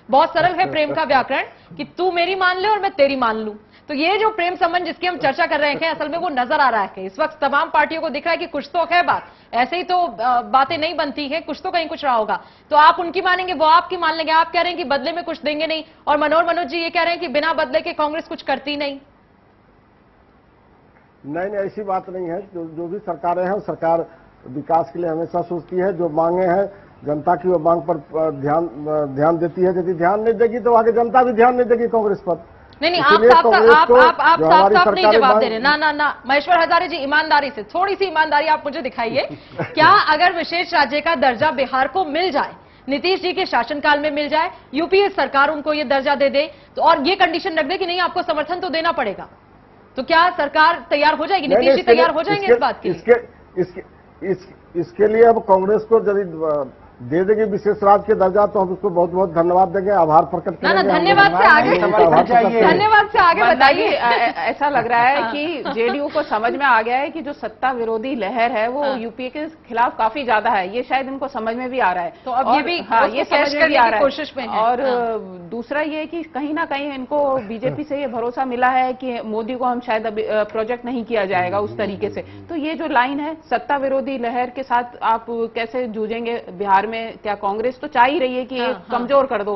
बहुत सरल है प्रेम का व्याकरण कि तू मेरी मान ले और मैं तेरी मान लूं। तो ये जो प्रेम संबंध जिसकी हम चर्चा कर रहे हैं, असल में वो नजर आ रहा है कि इस वक्त तमाम पार्टियों को दिख रहा है कि कुछ तो है बात, ऐसे ही तो बातें नहीं बनती हैं, कुछ तो कहीं कुछ रहा होगा। तो आप उनकी मानेंगे, वो आपकी मान लेंगे। आप कह रहे हैं कि बदले में कुछ देंगे नहीं, और मनोज जी ये कह रहे हैं कि बिना बदले के कांग्रेस कुछ करती नहीं। नहीं, ऐसी बात नहीं है। जो भी सरकारें हैं, सरकार विकास के लिए हमेशा सोचती है। जो मांगे हैं जनता की, वो मांग पर ध्यान देती है। यदि ध्यान नहीं देगी तो आगे जनता भी ध्यान नहीं देगी कांग्रेस पर। नहीं, आप साफ नहीं जवाब दे रहे। ना महेश्वर हजारे जी, ईमानदारी से, थोड़ी सी ईमानदारी आप मुझे दिखाइए। क्या अगर विशेष राज्य का दर्जा बिहार को मिल जाए, नीतीश जी के शासनकाल में मिल जाए, यूपीए सरकार उनको ये दर्जा दे दे तो, और ये कंडीशन रख दे कि नहीं आपको समर्थन तो देना पड़ेगा, तो क्या सरकार तैयार हो जाएगी? नीतीश जी तैयार हो जाएंगे इस बात के लिए? इसके लिए अब कांग्रेस को यदि दे देंगे विशेष राज्य के दर्जा तो हम उसको बहुत बहुत धन्यवाद देंगे, आभार प्रकट करेंगे। धन्यवाद से आगे बताइए। ऐसा लग रहा है कि जेडीयू को समझ में आ गया है कि जो सत्ता विरोधी लहर है वो यूपीए के खिलाफ काफी ज्यादा है, ये शायद इनको समझ में भी आ रहा है। तो अब ये भी ये समझ में भी आ रहा है कोशिश में है। और दूसरा ये कि कहीं ना कहीं इनको बीजेपी से ये भरोसा मिला है कि मोदी को हम शायद अभी प्रोजेक्ट नहीं किया जाएगा उस तरीके से। तो ये जो लाइन है, सत्ता विरोधी लहर के साथ आप कैसे जूझेंगे बिहार में? क्या कांग्रेस तो चाह ही रही है कि कमजोर कर दो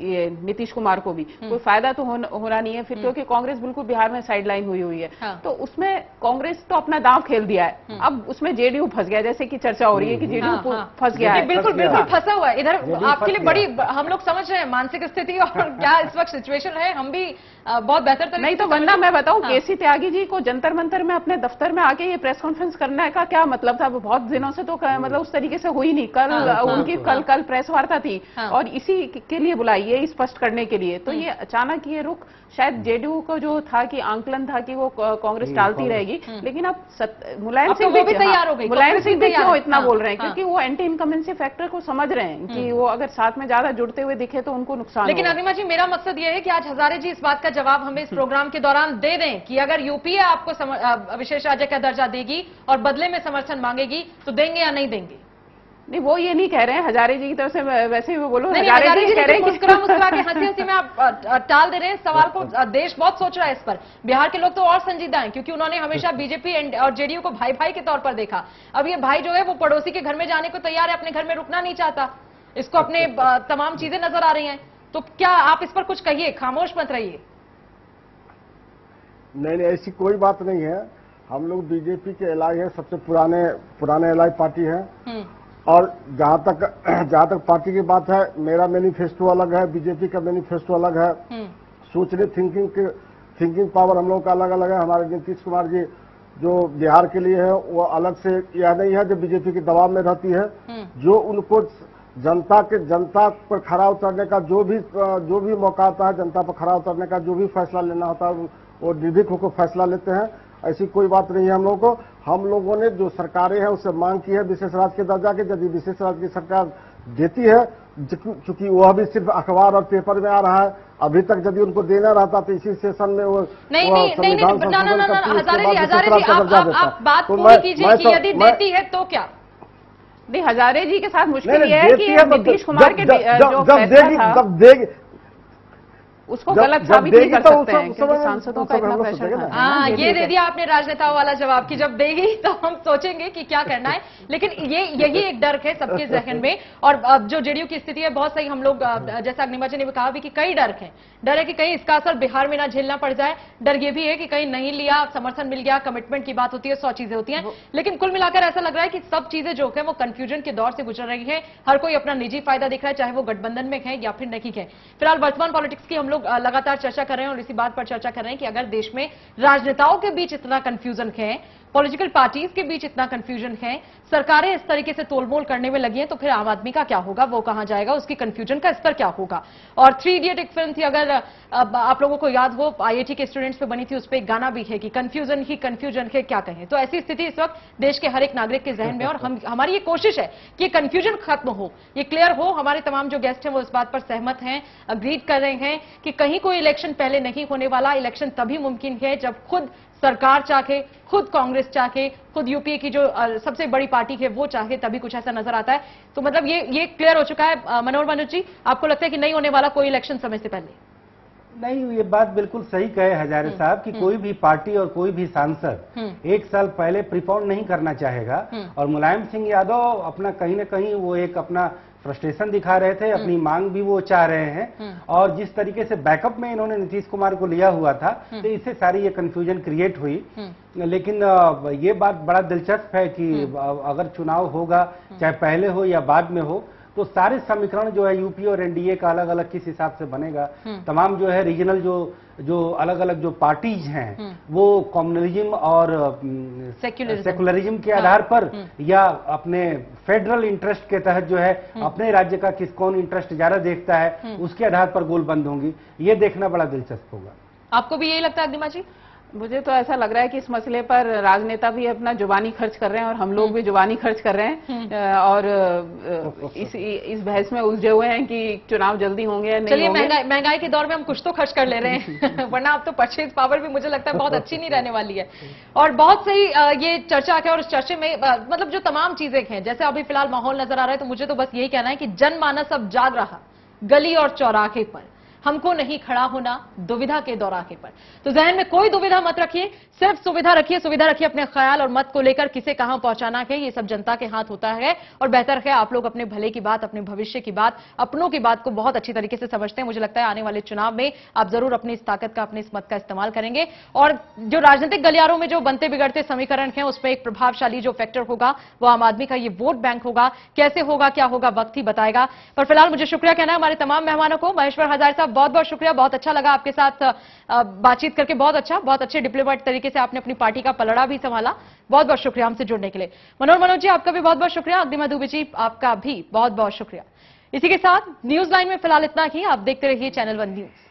ये नीतीश कुमार को भी, कोई फायदा तो होना नहीं है फिर, क्योंकि कांग्रेस बिल्कुल बिहार में साइडलाइन हुई है। तो उसमें कांग्रेस तो अपना दांव खेल दिया है, अब उसमें जेडीयू फंस गया, जैसे कि चर्चा हो रही है कि जेडीयू फंस गया है। बिल्कुल फंसा हुआ है। इधर आपके लिए बड़ी, हम लोग समझ रहे हैं मानसिक स्थिति और क्या इस वक्त सिचुएशन है, हम भी बहुत बेहतर तरीके नहीं। तो वरना मैं बताऊं, केसी त्यागी जी को जंतर मंतर में अपने दफ्तर में आके ये प्रेस कॉन्फ्रेंस करने का क्या मतलब था? बहुत दिनों से तो मतलब उस तरीके से से हुई नहीं, कल उनकी कल प्रेस वार्ता थी और इसी के लिए बुलाई, ये स्पष्ट करने के लिए। तो ये अचानक ये रुख शायद जेडीयू को जो था कि आंकलन था कि वो कांग्रेस टालती रहेगी, लेकिन अब मुलायम सिंह भी तैयार हो गई। मुलायम सिंह भी क्यों इतना बोल रहे हैं? क्योंकि वो एंटी इनकमेंसी फैक्टर को समझ रहे हैं कि वो अगर साथ में ज्यादा जुड़ते हुए दिखे तो उनको नुकसान। लेकिन अनिमा जी, मेरा मकसद ये है कि आज हजारे जी इस बात का जवाब हमें इस प्रोग्राम के दौरान दे दें कि अगर यूपीए आपको विशेष राज्य का दर्जा देगी और बदले में समर्थन मांगेगी तो देंगे या नहीं देंगे? नहीं, वो ये नहीं कह रहे हैं हजारे जी की तरफ से, वैसे ही वो बोलो। हजारे जी कह रहे हैं कि मुस्कुरा के हंसी में आप टाल दे रहे हैं सवाल को। देश बहुत सोच रहा है इस पर। बिहार के लोग तो और संजीदा हैं क्योंकि उन्होंने हमेशा बीजेपी और जेडीयू को भाई भाई के तौर पर देखा। अब ये भाई जो है वो पड़ोसी के घर में जाने को तैयार है, अपने घर में रुकना नहीं चाहता। इसको अपने तमाम चीजें नजर आ रही हैं। तो क्या आप इस पर कुछ कहिए, खामोश मत रहिए। नहीं, ऐसी कोई बात नहीं है। हम लोग बीजेपी के एलाई है, सबसे पुराने एलाई पार्टी है। और जहां तक पार्टी की बात है, मेरा मैनिफेस्टो अलग है, बीजेपी का मैनिफेस्टो अलग है। सोचने थिंकिंग पावर हम लोग का अलग अलग है। हमारे नीतीश कुमार जी जो बिहार के लिए है वो अलग से यह नहीं है जो बीजेपी के दबाव में रहती है। जो उनको जनता पर खरा उतरने का जो भी मौका आता है, जनता पर खरा उतरने का जो भी फैसला लेना होता है वो निर्भीक होकर फैसला लेते हैं। ऐसी कोई बात नहीं है हम लोगों को। हम लोगों ने जो सरकारें हैं उससे मांग की है विशेष राज्य के दर्जा की। यदि विशेष राज्य की सरकार देती है, चूंकि वह भी सिर्फ अखबार और पेपर में आ रहा है, अभी तक यदि उनको देना रहता तो इसी सेशन में वो संविधान आप बात पूरी कीजिए कि यदि देती है तो क्या? नहीं, हजारे जी के साथ मुश्किल ये है कि नीतीश कुमार के जो फैसला था उसको गलत साबित नहीं कर सकते हैं क्योंकि सांसदों का इतना प्रेशर था। हाँ, ये दे दिया आपने राजनेताओं वाला जवाब कि जब देगी तो हम सोचेंगे कि क्या करना है। लेकिन यही एक डर है सबके जहन में। और अब जो जेडीयू की स्थिति है बहुत सही, हम लोग जैसा अग्निमा जी ने भी कहा भी कि कई डर हैं। डर है कि कहीं इसका असर बिहार में ना झेलना पड़ जाए। डर ये भी है कि कहीं नहीं लिया, समर्थन मिल गया, कमिटमेंट की बात होती है, 100 चीजें होती हैं। लेकिन कुल मिलाकर ऐसा लग रहा है कि सब चीजें जो है वो कंफ्यूजन के दौर से गुजर रही है। हर कोई अपना निजी फायदा दिख रहा है, चाहे वो गठबंधन में है या फिर नहीं है। फिलहाल वर्तमान पॉलिटिक्स की हम लोग लगातार चर्चा कर रहे हैं और इसी बात पर चर्चा कर रहे हैं कि अगर देश में राजनेताओं के बीच इतना कंफ्यूजन है, पॉलिटिकल पार्टीज के बीच इतना कंफ्यूजन है, सरकारें इस तरीके से तोलमोल करने में लगी हैं, तो फिर आम आदमी का क्या होगा, वो कहां जाएगा, उसकी कंफ्यूजन का स्तर क्या होगा। और 3 इडियट एक फिल्म थी, अगर आप लोगों को याद हो, आईआईटी के स्टूडेंट्स पे बनी थी, उस पर एक गाना भी है कि कंफ्यूजन ही कंफ्यूजन है, क्या कहें। तो ऐसी स्थिति इस वक्त देश के हर एक नागरिक के जहन में और हमारी ये कोशिश है कि कंफ्यूजन खत्म हो, ये क्लियर हो। हमारे तमाम जो गेस्ट हैं वो इस बात पर सहमत हैं, अग्रीड कर रहे हैं कि कहीं कोई इलेक्शन पहले नहीं होने वाला। इलेक्शन तभी मुमकिन है जब खुद सरकार चाहे, खुद कांग्रेस चाहे, खुद यूपीए की जो सबसे बड़ी पार्टी है वो चाहे, तभी कुछ ऐसा नजर आता है। तो मतलब ये क्लियर हो चुका है। मनोहर जी, आपको लगता है कि नहीं होने वाला कोई इलेक्शन समय से पहले? नहीं, ये बात बिल्कुल सही कहे हजारे साहब कि कोई भी पार्टी और कोई भी सांसद 1 साल पहले प्रीपोन नहीं करना चाहेगा। और मुलायम सिंह यादव अपना कहीं ना कहीं वो एक अपना फ्रस्ट्रेशन दिखा रहे थे, अपनी मांग भी वो चाह रहे हैं। और जिस तरीके से बैकअप में इन्होंने नीतीश कुमार को लिया हुआ था, तो इससे सारी ये कंफ्यूजन क्रिएट हुई। लेकिन ये बात बड़ा दिलचस्प है कि अगर चुनाव होगा, चाहे पहले हो या बाद में हो, तो सारे समीकरण जो है यूपी और एनडीए का अलग अलग किस हिसाब से बनेगा, तमाम जो है रीजनल जो अलग अलग जो पार्टीज हैं वो कम्युनलिज्म और सेकुलरिज्म के आधार पर या अपने फेडरल इंटरेस्ट के तहत जो है अपने राज्य का कौन इंटरेस्ट ज्यादा देखता है उसके आधार पर गोलबंद होंगी। ये देखना बड़ा दिलचस्प होगा। आपको भी यही लगता है अग्निमा जी? मुझे तो ऐसा लग रहा है कि इस मसले पर राजनेता भी अपना जुबानी खर्च कर रहे हैं और हम लोग भी जुबानी खर्च कर रहे हैं और इस बहस में उलझे हुए हैं कि चुनाव जल्दी होंगे या नहीं होंगे। चलिए, महंगाई के दौर में हम कुछ तो खर्च कर ले रहे हैं वरना अब तो परचेज पावर भी मुझे लगता है बहुत अच्छी नहीं रहने वाली है। और बहुत सही ये चर्चा है और इस चर्चे में मतलब जो तमाम चीजें हैं, जैसे अभी फिलहाल माहौल नजर आ रहा है, तो मुझे तो बस यही कहना है कि जनमानस अब जाग रहा गली और चौराहे पर, हमको नहीं खड़ा होना दुविधा के दौराहे पर। तो जहन में कोई दुविधा मत रखिए, सिर्फ सुविधा रखिए अपने ख्याल और मत को लेकर किसे कहां पहुंचाना है, ये सब जनता के हाथ होता है। और बेहतर है आप लोग अपने भले की बात, अपने भविष्य की बात, अपनों की बात को बहुत अच्छी तरीके से समझते हैं। मुझे लगता है आने वाले चुनाव में आप जरूर अपनी इस ताकत का, अपने इस मत का इस्तेमाल करेंगे। और जो राजनीतिक गलियारों में जो बनते बिगड़ते समीकरण हैं उसमें एक प्रभावशाली जो फैक्टर होगा वो आम आदमी का ये वोट बैंक होगा। कैसे होगा, क्या होगा, वक्त ही बताएगा। पर फिलहाल मुझे शुक्रिया कहना है हमारे तमाम मेहमानों को, महेश्वर हजारे साहब बहुत बहुत शुक्रिया। बहुत अच्छा लगा आपके साथ बातचीत करके। बहुत अच्छे डिप्लोमेट तरीके से आपने अपनी पार्टी का पलड़ा भी संभाला। बहुत बहुत शुक्रिया हमसे जुड़ने के लिए। मनोज जी आपका भी बहुत बहुत शुक्रिया। अग्निमा दुबे जी आपका भी बहुत बहुत शुक्रिया। इसी के साथ न्यूज लाइन में फिलहाल इतना ही। आप देखते रहिए चैनल 1 न्यूज।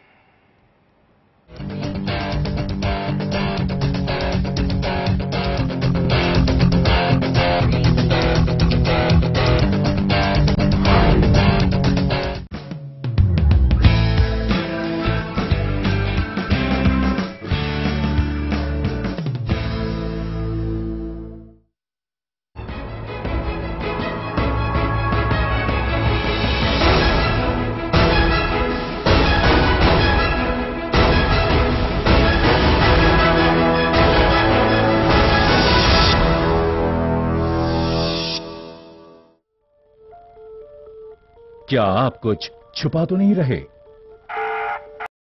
क्या आप कुछ छुपा तो नहीं रहे?